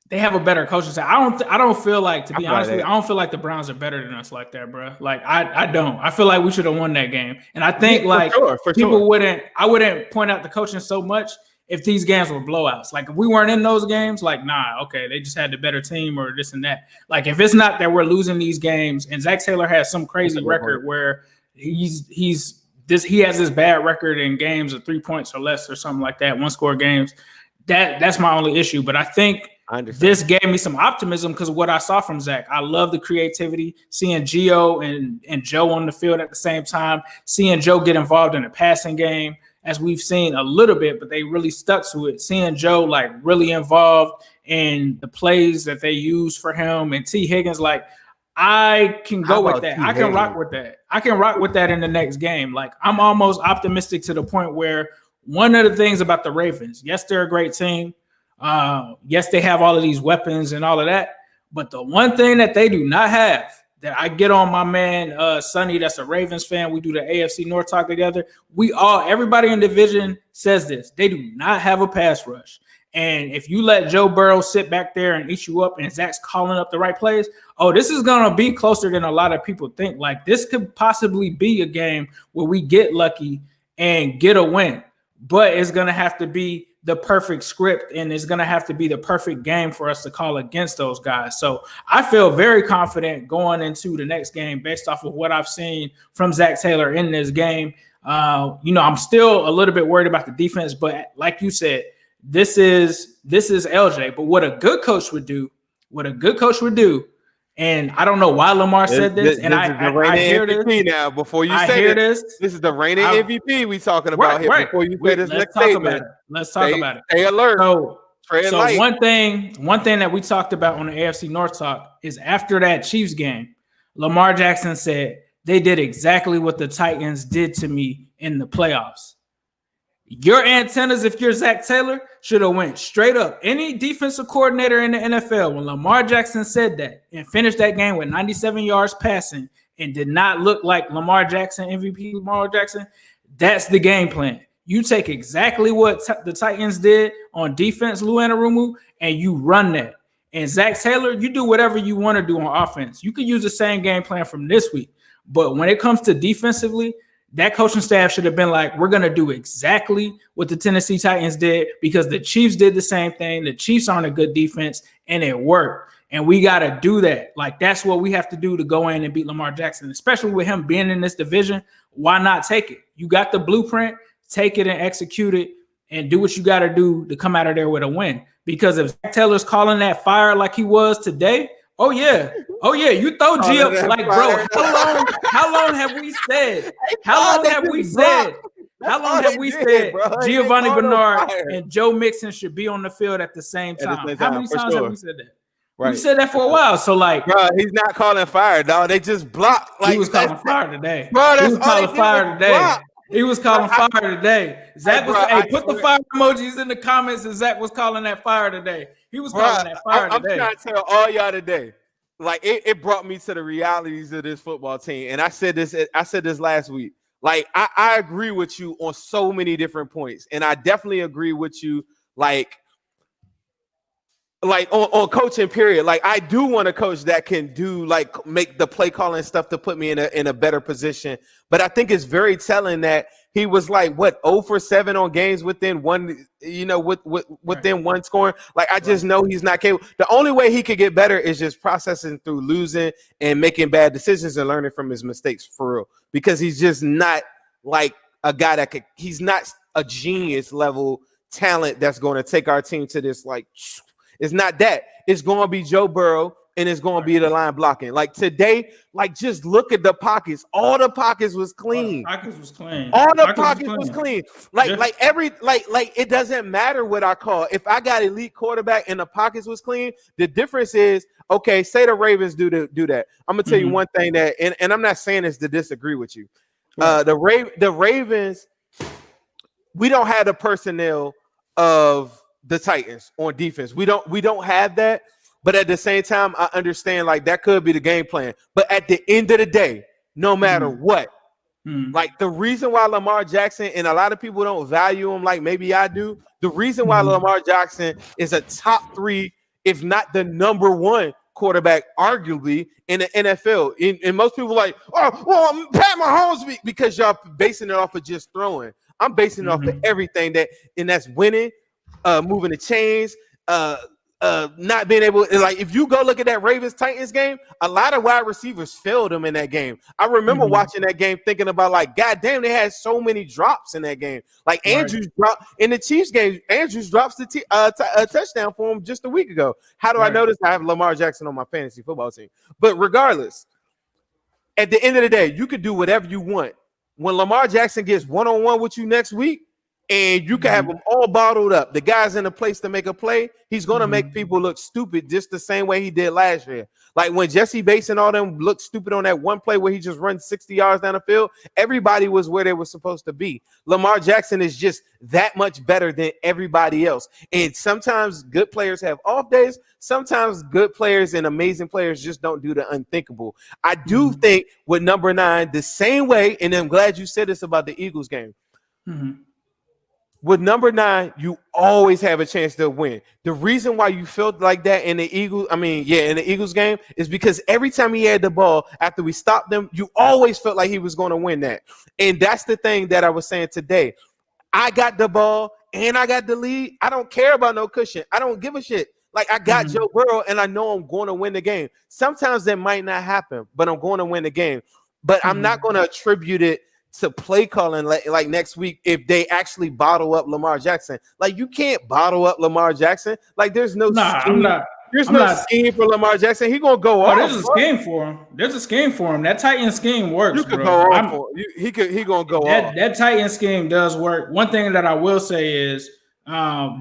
They have a better coaching staff. I don't feel like, to be honest with you, I don't feel like the Browns are better than us like that, bro. Like, I don't. I feel like we should have won that game. And I think I wouldn't point out the coaching so much if these games were blowouts. Like, if we weren't in those games, like, nah, okay, they just had the better team or this and that. Like, if it's not that we're losing these games, and Zach Taylor has some crazy record where he has this bad record in games of 3 points or less or something like that, 1-score games. That's my only issue. But I think this gave me some optimism because of what I saw from Zach. I love the creativity, seeing Gio and Joe on the field at the same time, seeing Joe get involved in the passing game, as we've seen a little bit, but they really stuck to it. Seeing Joe, like, really involved in the plays that they use for him, and T. Higgins, like, I can go with that. I can rock with that. I can rock with that in the next game. Like, I'm almost optimistic to the point where one of the things about the Ravens, yes, they're a great team. Yes, they have all of these weapons and all of that. But the one thing that they do not have, that I get on my man Sonny, that's a Ravens fan. We do the AFC North talk together. Everybody in the division says this. They do not have a pass rush. And if you let Joe Burrow sit back there and eat you up and Zach's calling up the right plays, this is going to be closer than a lot of people think. Like, this could possibly be a game where we get lucky and get a win. But it's going to have to be the perfect script, and it's going to have to be the perfect game for us to call against those guys. So I feel very confident going into the next game based off of what I've seen from Zach Taylor in this game. I'm still a little bit worried about the defense, but like you said, this is LJ. But what a good coach would do, and I don't know why Lamar said this, and I hear MVP this now. Before you say this is the reigning MVP we talking about here. Before you say this next statement, let's talk about it. Stay alert. So one thing that we talked about on the AFC North talk is after that Chiefs game, Lamar Jackson said they did exactly what the Titans did to me in the playoffs. Your antennas, if you're Zach Taylor, should have went straight up. Any defensive coordinator in the NFL, when Lamar Jackson said that and finished that game with 97 yards passing and did not look like Lamar Jackson, MVP Lamar Jackson, that's the game plan. You take exactly what the Titans did on defense, Lou Anarumo, and you run that. And Zach Taylor, you do whatever you want to do on offense. You can use the same game plan from this week. But when it comes to defensively, that coaching staff should have been like, we're going to do exactly what the Tennessee Titans did because the Chiefs did the same thing. The Chiefs aren't a good defense, and it worked. And we got to do that. Like, that's what we have to do to go in and beat Lamar Jackson, especially with him being in this division. Why not take it? You got the blueprint, take it and execute it and do what you got to do to come out of there with a win. Because if Zach Taylor's calling that fire like he was today, oh yeah, you throw G up like, bro. How long have we said? Giovanni Bernard and Joe Mixon should be on the field at the same time? How many times have we said that? Right. We said that for a while. So like, bro, he's not calling fire, dog. They just blocked. Like, he was calling fire today. Bro, he was calling fire today. He was calling fire today. Zach was put the fire emojis in the comments, and Zach was calling that fire today. He was calling that fire today. I'm trying to tell all y'all today. Like it brought me to the realities of this football team. And I said this last week. Like, I agree with you on so many different points. And I definitely agree with you, like on coaching, period. Like, I do want a coach that can do, like, make the play calling stuff to put me in a better position. But I think it's very telling that he was like, 0 for 7 on games within one, within one scoring. Like, I just know he's not capable. The only way he could get better is just processing through losing and making bad decisions and learning from his mistakes, for real. Because he's just not like a guy he's not a genius level talent that's going to take our team to this, like, it's not that. It's going to be Joe Burrow, and it's going to be the line blocking. Like, today, like, just look at the pockets. All the pockets was clean. All the pockets was clean. Like it doesn't matter what I call. If I got elite quarterback and the pockets was clean, the difference is, okay, say the Ravens do that. I'm going to tell you one thing that, and I'm not saying this to disagree with you. The Ravens, we don't have the personnel of the Titans on defense. We don't have that, but at the same time, I understand, like, that could be the game plan. But at the end of the day, no matter what, like, the reason why Lamar Jackson, and a lot of people don't value him like maybe I do, the reason why Lamar Jackson is a top 3, if not the number 1 quarterback, arguably, in the NFL. And most people are like, oh, well, Pat Mahomes, because y'all basing it off of just throwing. I'm basing it off of everything that's winning, moving the chains, not being able, like, if you go look at that Ravens-Titans game, a lot of wide receivers failed them in that game. I remember watching that game thinking about, like, God damn, they had so many drops in that game. Like, Andrews dropped in the Chiefs game. Andrews drops a touchdown for him just a week ago. How do I know this? I have Lamar Jackson on my fantasy football team. But regardless, at the end of the day, you could do whatever you want. When Lamar Jackson gets one-on-one with you next week, and you can have them all bottled up, the guy's in a place to make a play, he's going to make people look stupid just the same way he did last year. Like, when Jesse Bates and all them looked stupid on that one play where he just runs 60 yards down the field, everybody was where they were supposed to be. Lamar Jackson is just that much better than everybody else. And sometimes good players have off days. Sometimes good players and amazing players just don't do the unthinkable. I do think with number 9, the same way, and I'm glad you said this about the Eagles game. With number 9, you always have a chance to win. The reason why you felt like that in the Eagles game is because every time he had the ball, after we stopped them, you always felt like he was going to win that. And that's the thing that I was saying today. I got the ball and I got the lead. I don't care about no cushion. I don't give a shit. Like, I got Joe Burrow, and I know I'm going to win the game. Sometimes that might not happen, but I'm going to win the game. But I'm not going to attribute it to play calling like next week if they actually bottle up Lamar Jackson. Like, you can't bottle up Lamar Jackson. Like, there's no scheme. There's no scheme for Lamar Jackson. He gonna go off. There's a scheme for him. There's a scheme for him. That Titan scheme works. You could go off for him. He gonna go off. That Titan scheme does work. One thing that I will say is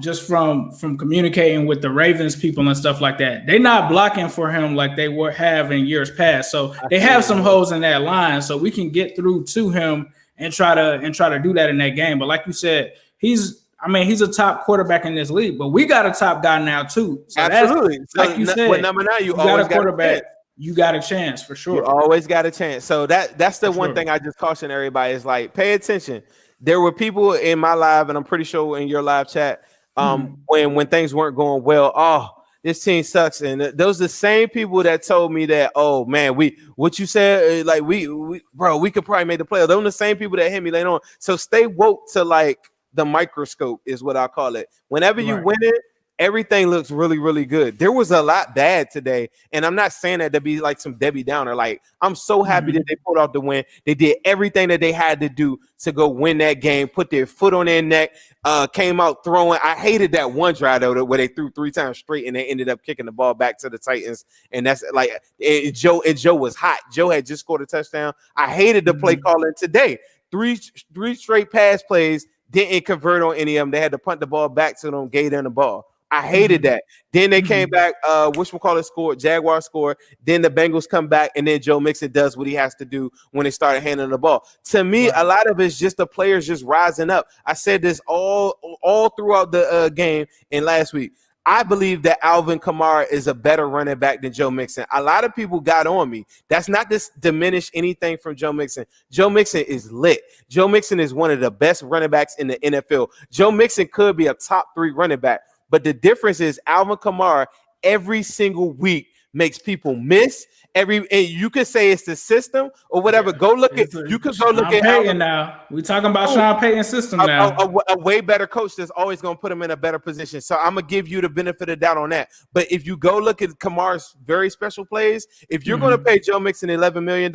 just from communicating with the Ravens people and stuff like that, they're not blocking for him like they have in years past. So they have some holes in that line, so we can get through to him and try to do that in that game. But like you said, he's a top quarterback in this league, but we got a top guy now too. So absolutely. Like you said, with number 9, you always got a quarterback. You got a chance for sure. You always got a chance. So that's the one thing I just caution everybody is, like, pay attention. There were people in my live, and I'm pretty sure in your live chat, when things weren't going well, oh, this team sucks. And those are the same people that told me that, oh man, what you said, like we could probably make the playoffs. Those are the same people that hit me later on. So stay woke to, like, the microscope is what I call it. Whenever you win it, everything looks really, really good. There was a lot bad today, and I'm not saying that to be like some Debbie Downer. Like, I'm so happy that they pulled off the win. They did everything that they had to do to go win that game, put their foot on their neck, came out throwing. I hated that one drive, though, where they threw 3 times straight, and they ended up kicking the ball back to the Titans. And that's like Joe was hot. Joe had just scored a touchdown. I hated the play calling today. Three straight pass plays, didn't convert on any of them. They had to punt the ball back to them, gave them the ball. I hated that. Then they came back, scored, Jaguars scored. Then the Bengals come back, and then Joe Mixon does what he has to do when they started handling the ball. To me, a lot of it's just the players just rising up. I said this all throughout the game and last week. I believe that Alvin Kamara is a better running back than Joe Mixon. A lot of people got on me. That's not to diminish anything from Joe Mixon. Joe Mixon is lit. Joe Mixon is one of the best running backs in the NFL. Joe Mixon could be a top 3 running back. But the difference is Alvin Kamara every single week makes people miss. And you could say it's the system or whatever. Go look at. You could go look at Payton now. We talking about Sean Payton's system now. A way better coach that's always going to put him in a better position. So I'm gonna give you the benefit of the doubt on that. But if you go look at Kamara's very special plays, if you're going to pay Joe Mixon $11 million,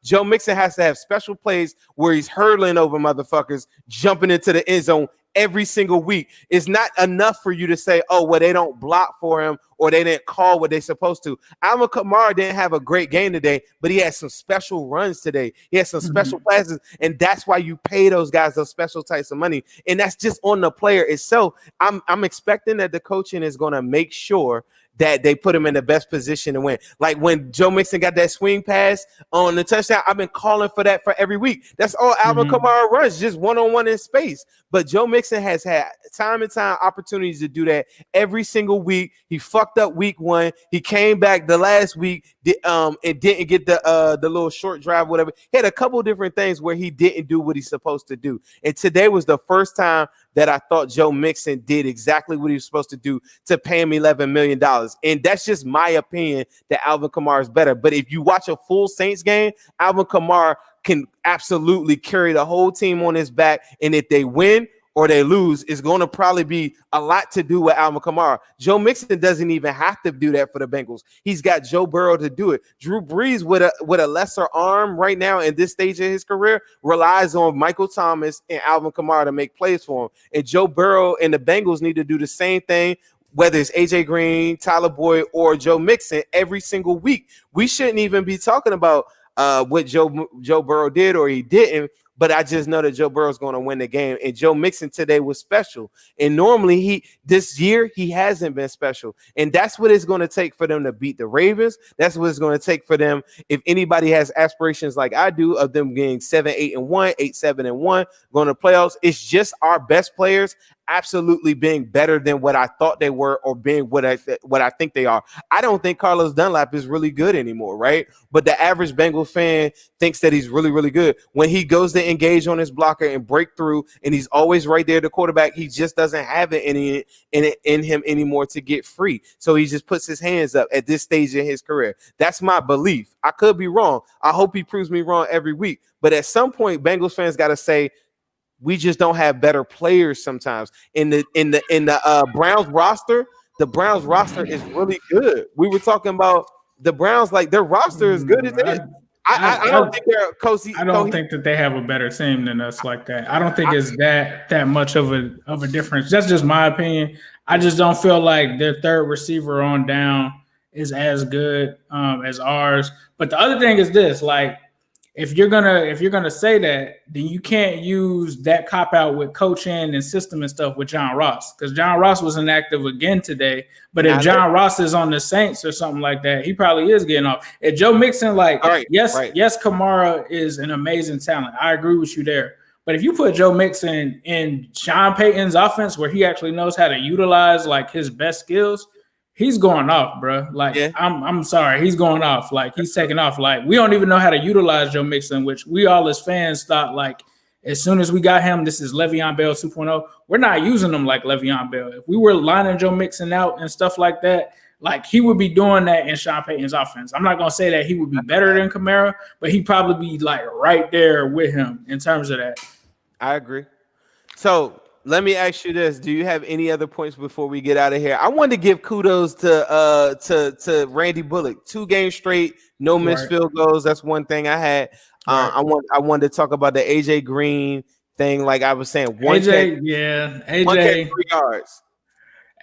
Joe Mixon has to have special plays where he's hurdling over motherfuckers, jumping into the end zone every single week. It's not enough for you to say, oh, well, they don't block for him or they didn't call what they're supposed to. Alvin Kamara didn't have a great game today, but he had some special runs today. He had some special passes, and that's why you pay those guys those special types of money. And that's just on the player itself. I'm expecting that the coaching is going to make sure that they put him in the best position to win. Like when Joe Mixon got that swing pass on the touchdown, I've been calling for that for every week. That's all Alvin Kamara runs, just one-on-one in space. But Joe Mixon has had time and time opportunities to do that every single week. He fucked up week 1. He came back the last week and didn't get the little short drive, whatever. He had a couple different things where he didn't do what he's supposed to do. And today was the first time that I thought Joe Mixon did exactly what he was supposed to do to pay him $11 million. And that's just my opinion that Alvin Kamara is better. But if you watch a full Saints game, Alvin Kamara can absolutely carry the whole team on his back. And if they win or they lose, it's going to probably be a lot to do with Alvin Kamara. Joe Mixon doesn't even have to do that for the Bengals. He's got Joe Burrow to do it. Drew Brees with a lesser arm right now in this stage of his career relies on Michael Thomas and Alvin Kamara to make plays for him. And Joe Burrow and the Bengals need to do the same thing, whether it's AJ Green, Tyler Boyd, or Joe Mixon every single week. We shouldn't even be talking about what Joe Burrow did or he didn't. But I just know that Joe Burrow is going to win the game. And Joe Mixon today was special. And normally this year he hasn't been special. And that's what it's going to take for them to beat the Ravens. That's what it's going to take for them. If anybody has aspirations like I do of them getting 7-8-1, 8-7-1, going to playoffs, it's just our best players absolutely being better than what I thought they were or being what I think they are. I don't think Carlos Dunlap is really good anymore, right? But the average Bengals fan thinks that he's really, really good. When he goes to engage on his blocker and break through, and he's always right there, the quarterback, he just doesn't have it in him anymore to get free. So he just puts his hands up at this stage in his career. That's my belief. I could be wrong. I hope he proves me wrong every week. But at some point, Bengals fans got to say, We just don't have better players sometimes. In the Browns roster, the Browns roster is really good. We were talking about the Browns, like their roster is good as it is. I don't think they're I don't think that they have a better team than us like that. I don't think it's that much of a difference. That's just my opinion. I just don't feel like their third receiver on down is as good as ours. But the other thing is this: like, if you're gonna say that, then you can't use that cop out with coaching and system and stuff with John Ross, because John Ross was inactive again today. But if John Ross is on the Saints or something like that, he probably is getting off. If Joe Mixon, yes, Kamara is an amazing talent. I agree with you there. But if you put Joe Mixon in Sean Payton's offense, where he actually knows how to utilize like his best skills, he's going off, bro. Like, yeah. I'm sorry, he's going off. Like, he's taking off. Like, we don't even know how to utilize Joe Mixon, which we all as fans thought, like, as soon as we got him, this is Le'Veon Bell 2.0. We're not using him like Le'Veon Bell. If we were lining Joe Mixon out and stuff like that, like, he would be doing that in Sean Payton's offense. I'm not going to say that he would be better than Kamara, but he'd probably be, like, right there with him in terms of that. I agree. So let me ask you this: do you have any other points before we get out of here? I wanted to give kudos to Randy Bullock. 2 games straight, no missed field goals. That's one thing I had. I wanted to talk about the AJ Green thing. Like I was saying, AJ 3 yards.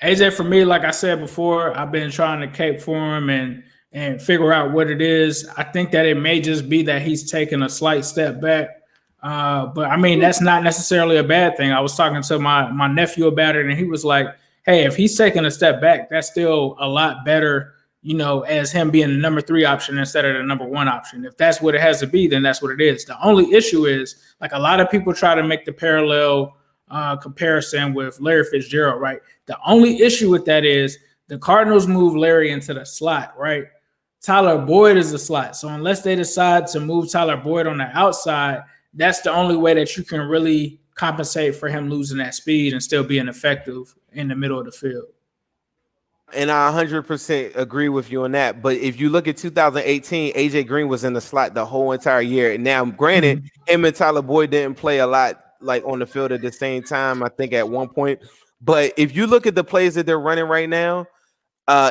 AJ, for me, like I said before, I've been trying to cape for him and figure out what it is. I think that it may just be that he's taking a slight step back. But I mean, that's not necessarily a bad thing. I was talking to my nephew about it, and he was like, hey, if he's taking a step back, that's still a lot better, you know, as him being the number 3 option instead of the number 1 option. If that's what it has to be, then that's what it is. The only issue is, like, a lot of people try to make the parallel comparison with Larry Fitzgerald, right? The only issue with that is the Cardinals move Larry into the slot, right? Tyler Boyd is the slot. So unless they decide to move Tyler Boyd on the outside, that's the only way that you can really compensate for him losing that speed and still being effective in the middle of the field. And I 100% agree with you on that. But if you look at 2018, AJ Green was in the slot the whole entire year. Now, granted, him and Tyler Boyd didn't play a lot like on the field at the same time, I think at one point. But if you look at the plays that they're running right now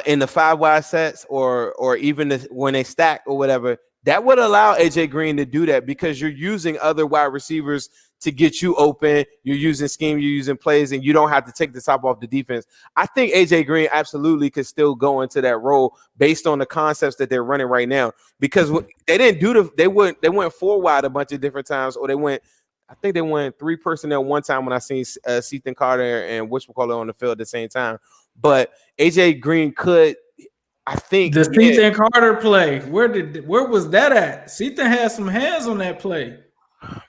in the 5 wide sets or even when they stack or whatever, that would allow AJ Green to do that because you're using other wide receivers to get you open. You're using scheme, you're using plays, and you don't have to take the top off the defense. I think AJ Green absolutely could still go into that role based on the concepts that they're running right now. Because they didn't do they went 4 wide a bunch of different times, or I think they went 3 personnel one time when I seen Seaton Carter and whatchamacallit on the field at the same time. But AJ Green could. I think the Seaton Carter play. Where was that at? Seaton had some hands on that play,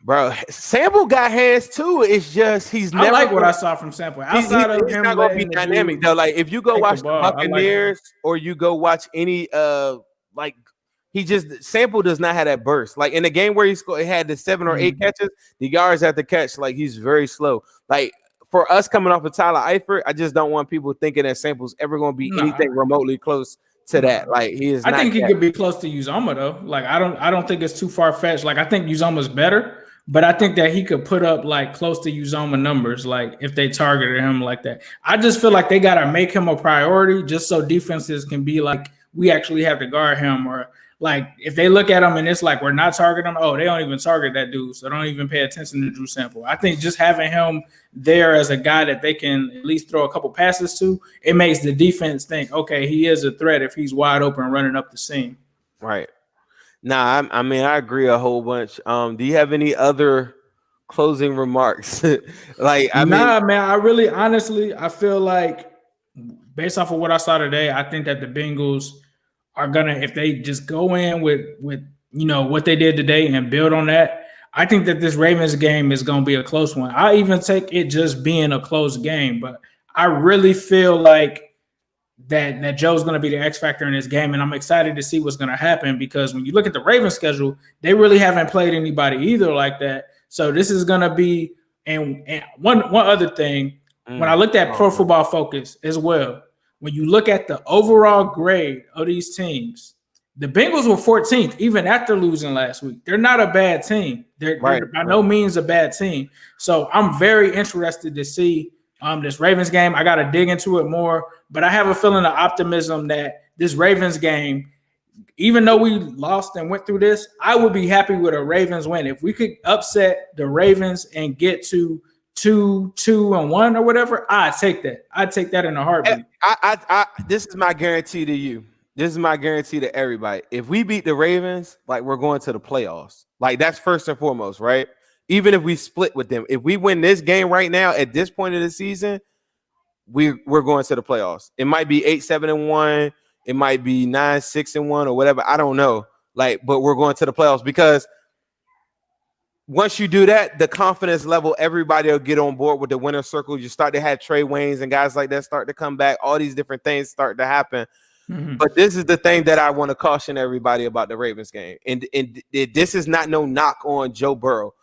bro. Sample got hands too. It's just he's never. I like what I saw from Sample. Outside of he's him, not gonna be dynamic though. Like if you go watch the Buccaneers or you go watch any like Sample does not have that burst. Like in the game where he had the 7 or 8 catches, the yards at the catch, like he's very slow. Like. For us coming off of Tyler Eifert, I just don't want people thinking that Sample's ever going to be anything remotely close to that. Like he is. I think he could be close to Uzomah though. Like I don't think it's too far fetched. Like I think Uzoma's better, but I think that he could put up like close to Uzomah numbers. Like if they targeted him like that, I just feel like they got to make him a priority just so defenses can be like, we actually have to guard him, or like if they look at him and it's like we're not targeting him, oh, they don't even target that dude, so don't even pay attention to Drew Sample. I think just having him there as a guy that they can at least throw a couple passes to, it makes the defense think, okay, he is a threat if he's wide open running up the seam. Right. Nah, I mean, I agree a whole bunch. Do you have any other closing remarks? Man, I really honestly, I feel like based off of what I saw today, I think that the Bengals are gonna, if they just go in with you know what they did today and build on that, I think that this Ravens game is gonna be a close one. I even take it just being a close game, but I really feel like that Joe's gonna be the X factor in this game, and I'm excited to see what's gonna happen because when you look at the Ravens schedule, they really haven't played anybody either like that. So this is gonna be, and one other thing, when I looked at Pro Football Focus as well. When you look at the overall grade of these teams, The Bengals were 14th, even after losing last week. They're not a bad team. They're by no means a bad team. So I'm very interested to see this Ravens game. I got to dig into it more, but I have a feeling of optimism that this Ravens game, even though we lost and went through this, I would be happy with a Ravens win. If we could upset the Ravens and get to 2-1 or whatever, I'd take that. I'd take that in a heartbeat. This is my guarantee to you. This is my guarantee to everybody. If we beat the Ravens, like we're going to the playoffs. Like that's first and foremost, right? Even if we split with them, if we win this game right now at this point of the season, we're going to the playoffs. It might be 8-7-1, it might be 9-6-1 or whatever. I don't know. Like, but we're going to the playoffs because once you do that, the confidence level, everybody will get on board with the winner circle. You start to have Trey Waynes and guys like that start to come back. All these different things start to happen. Mm-hmm. But this is the thing that I want to caution everybody about the Ravens game. And this is not no knock on Joe Burrow.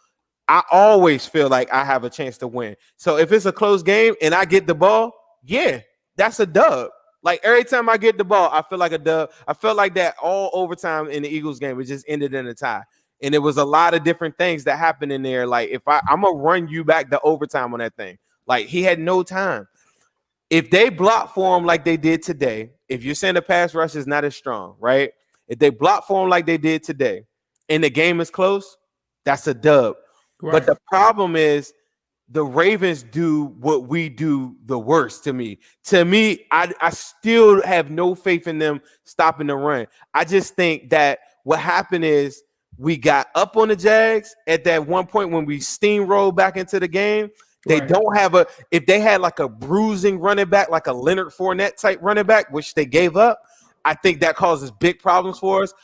I always feel like I have a chance to win. So if it's a close game and I get the ball, yeah, that's a dub. Like every time I get the ball, I feel like a dub. I felt like that all overtime in the Eagles game. It just ended in a tie. And it was a lot of different things that happened in there. Like if I'm going to run you back to overtime on that thing. Like he had no time. If they block for him like they did today, if you're saying the pass rush is not as strong, right? If they block for him like they did today and the game is close, that's a dub. Right. But the problem is the Ravens do what we do the worst to me. To me, I still have no faith in them stopping the run. I just think that what happened is we got up on the Jags at that one point when we steamrolled back into the game. They don't have if they had like a bruising running back, like a Leonard Fournette type running back, which they gave up, I think that causes big problems for us.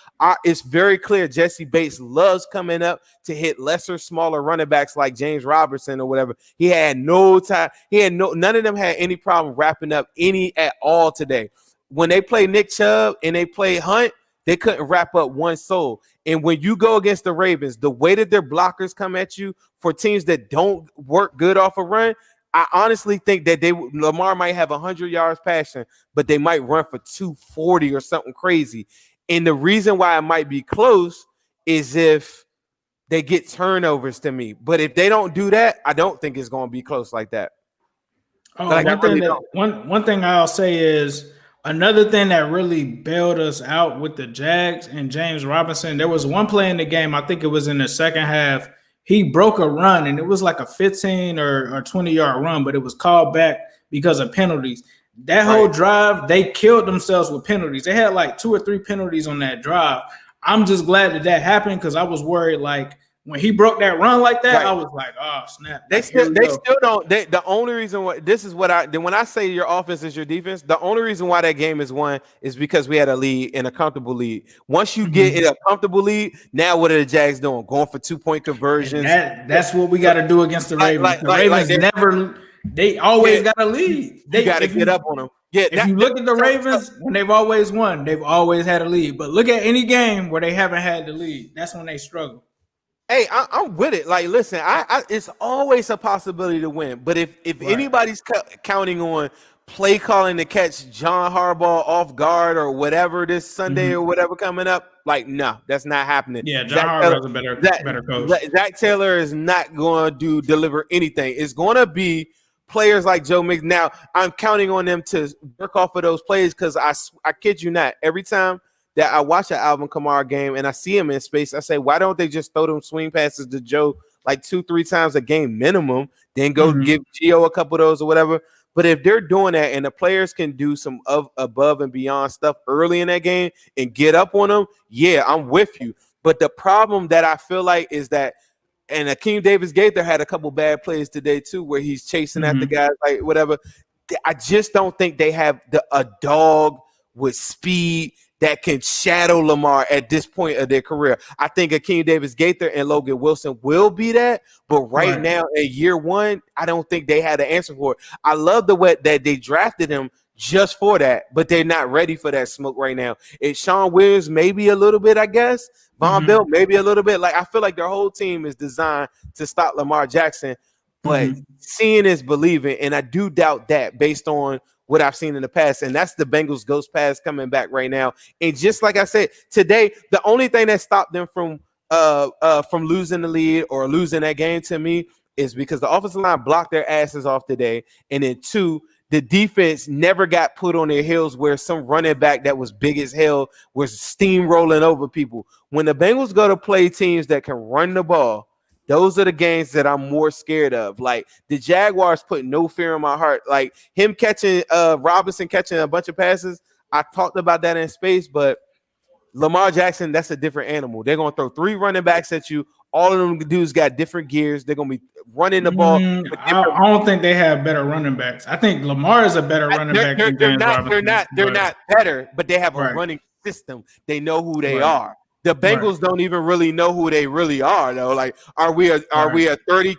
It's very clear Jesse Bates loves coming up to hit lesser, smaller running backs like James Robertson or whatever. He had no time. None of them had any problem wrapping up any at all today. When they play Nick Chubb and they play Hunt, they couldn't wrap up one soul. And when you go against the Ravens, the way that their blockers come at you for teams that don't work good off a run, I honestly think that Lamar might have 100 yards passing, but they might run for 240 or something crazy. And the reason why it might be close is if they get turnovers to me. But if they don't do that, I don't think it's going to be close like that. One thing I'll say is another thing that really bailed us out with the Jags and James Robinson, there was one play in the game, I think it was in the second half, he broke a run, and it was like a 15 or 20-yard run, but it was called back because of penalties. That whole drive, they killed themselves with penalties. They had like 2 or 3 penalties on that drive. I'm just glad that happened because I was worried, like, when he broke that run like that, I was like, oh, snap. They still don't. The only reason why when I say your offense is your defense, the only reason why that game is won is because we had a lead and a comfortable lead. Once you get in a comfortable lead, now what are the Jags doing? Going for 2-point conversions. That's what we got to do against the Ravens. They always got a lead. You got to get up on them. Yeah, if you look at the Ravens, when they've always won, they've always had a lead. But look at any game where they haven't had the lead. That's when they struggle. Hey, I'm with it. Like, listen, it's always a possibility to win. But if anybody's counting on play calling to catch John Harbaugh off guard or whatever this Sunday or whatever coming up, like, no, that's not happening. Yeah, John Harbaugh's a better coach. Zach Taylor is not going to deliver anything. It's going to be players like Joe Mixon. Now, I'm counting on them to work off of those plays because I kid you not, every time that I watch an Alvin Kamara game and I see him in space, I say, why don't they just throw them swing passes to Joe like 2-3 times a game minimum, then go give Gio a couple of those or whatever. But if they're doing that and the players can do some above and beyond stuff early in that game and get up on them, yeah, I'm with you. But the problem that I feel like is that, and Akeem Davis-Gaither had a couple bad plays today too, where he's chasing at the guys, like whatever. I just don't think they have a dog with speed that can shadow Lamar at this point of their career. I think Akeem Davis-Gaither and Logan Wilson will be that, but right now in year one, I don't think they had an answer for it. I love the way that they drafted him just for that, but they're not ready for that smoke right now. It's Sean Williams, maybe a little bit, I guess. Von Bell, maybe a little bit. Like, I feel like their whole team is designed to stop Lamar Jackson, but seeing is believing, and I do doubt that based on what I've seen in the past, and that's the Bengals ghost pass coming back right now. And just like I said today, the only thing that stopped them from losing the lead or losing that game to me is because the offensive line blocked their asses off today, and then two, the defense never got put on their heels where some running back that was big as hell was steamrolling over people. When the Bengals go to play teams that can run the ball, those are the games that I'm more scared of. Like the Jaguars put no fear in my heart. Like him catching Robinson catching a bunch of passes. I talked about that in space, but Lamar Jackson, that's a different animal. They're going to throw 3 running backs at you. All of them dudes got different gears. They're going to be running the ball. I don't think they have better running backs. I think Lamar is a better running back than James Robinson. They're not better, but they have a running system. They know who they are. The Bengals don't even really know who they really are, though. Like, are we a 30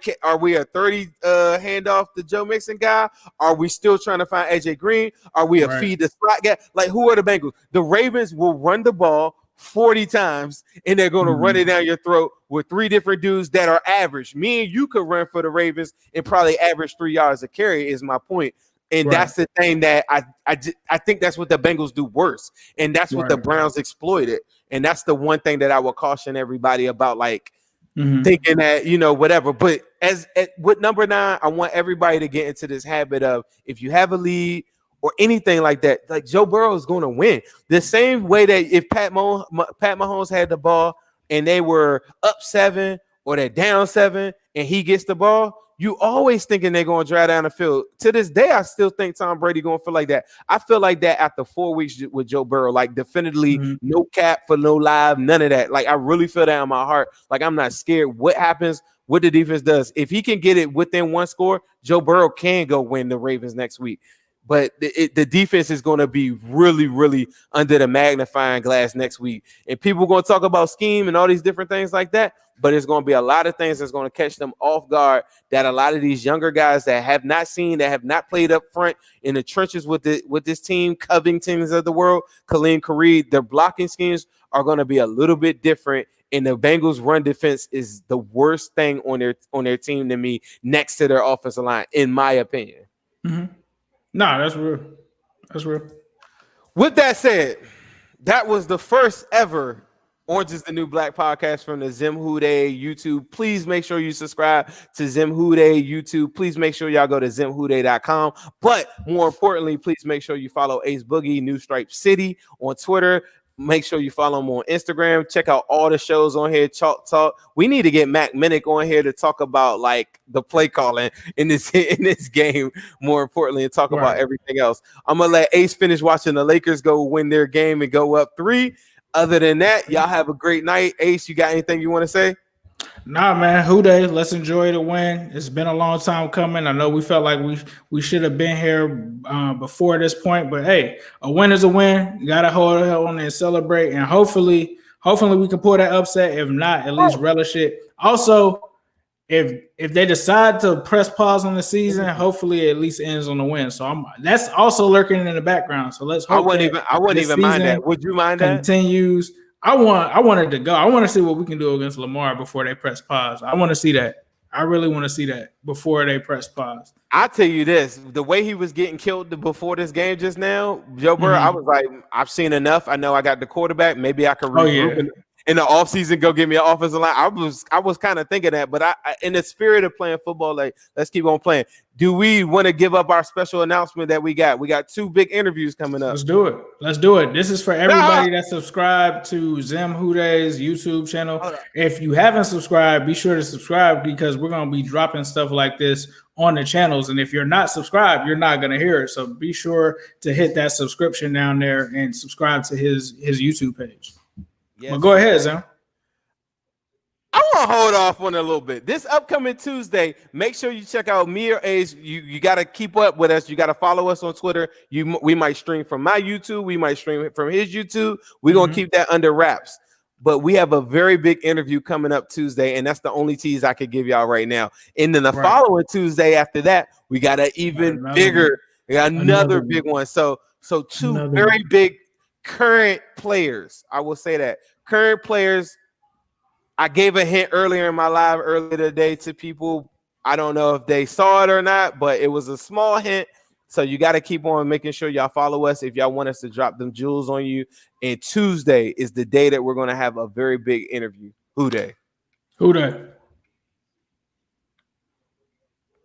handoff to Joe Mixon guy? Are we still trying to find AJ Green? Are we a feed the slot guy? Like, who are the Bengals? The Ravens will run the ball 40 times, and they're going to run it down your throat with 3 different dudes that are average. Me and you could run for the Ravens and probably average 3 yards a carry is my point. And that's the thing that I think that's what the Bengals do worse. And that's what the Browns exploited. And that's the one thing that I would caution everybody about, like thinking that, whatever. But with number 9, I want everybody to get into this habit of, if you have a lead or anything like that, like Joe Burrow is going to win. The same way that if Pat Mahomes had the ball and they were up 7 or they're down 7 and he gets the ball, you always thinking they're going to drive down the field. To this day, I still think Tom Brady going to feel like that. I feel like that after 4 weeks with Joe Burrow, like definitely no cap for no live, none of that. Like I really feel that in my heart. Like I'm not scared what happens, what the defense does. If he can get it within 1 score, Joe Burrow can go win the Ravens next week. But the defense is going to be really, really under the magnifying glass next week. And people are going to talk about scheme and all these different things like that. But it's going to be a lot of things that's going to catch them off guard that a lot of these younger guys that have not seen, that have not played up front in the trenches with this team, Covingtons of the world, Khalil Kareem, their blocking schemes are going to be a little bit different. And the Bengals run defense is the worst thing on their team to me, next to their offensive line, in my opinion. No, that's real. That's real. With that said, that was the first ever Orange is the New Black podcast from the Zim Who Dey YouTube. Please make sure you subscribe to Zim Who Dey YouTube. Please make sure y'all go to zimwhodey.com. But more importantly, please make sure you follow Ace Boogie, New Stripe City on Twitter. Make sure you follow him on Instagram. Check out all the shows on here. Chalk Talk. We need to get Mac Minnick on here to talk about like the play calling in this game. More importantly, and talk about everything else. I'm gonna let Ace finish watching the Lakers go win their game and go up 3. Other than that, y'all have a great night. Ace, you got anything you want to say? Nah, man. Who Dey? Let's enjoy the win. It's been a long time coming. I know we felt like we should have been here before this point, but hey, a win is a win. You gotta hold on and celebrate, and hopefully we can pull that upset. If not, at least relish it. Also, if they decide to press pause on the season, hopefully it at least ends on the win. So that's also lurking in the background. So let's hope I wouldn't even mind that. Would you mind that? Continues. I wanted to go. I want to see what we can do against Lamar before they press pause. I want to see that. I really want to see that before they press pause. I'll tell you this, the way he was getting killed before this game just now, Joe Burrow, I was like, I've seen enough. I know I got the quarterback. Maybe I could regroup in the offseason, go get me an offensive line. I was kind of thinking that, but I in the spirit of playing football, like, let's keep on playing. Do we want to give up our special announcement that we got? We got 2 big interviews coming up. Let's do it. This is for everybody that subscribed to Zim Who Dey's YouTube channel. If you haven't subscribed, be sure to subscribe because we're going to be dropping stuff like this on the channels. And if you're not subscribed, you're not going to hear it. So be sure to hit that subscription down there and subscribe to his YouTube page. Yes. Well, go ahead, Zim. I want to hold off on it a little bit. This upcoming Tuesday, make sure you check out me or Ace. You got to keep up with us. You got to follow us on Twitter. We might stream from my YouTube. We might stream from his YouTube. We're going to keep that under wraps. But we have a very big interview coming up Tuesday, and that's the only tease I could give y'all right now. And then the following Tuesday after that, we got an even bigger, another big one. So 2 very big current players. I will say that. Current players. I gave a hint earlier in my live earlier today to people. I don't know if they saw it or not, but it was a small hint So you got to keep on making sure y'all follow us if y'all want us to drop them jewels on you. And Tuesday is the day that we're going to have a very big interview. Who day?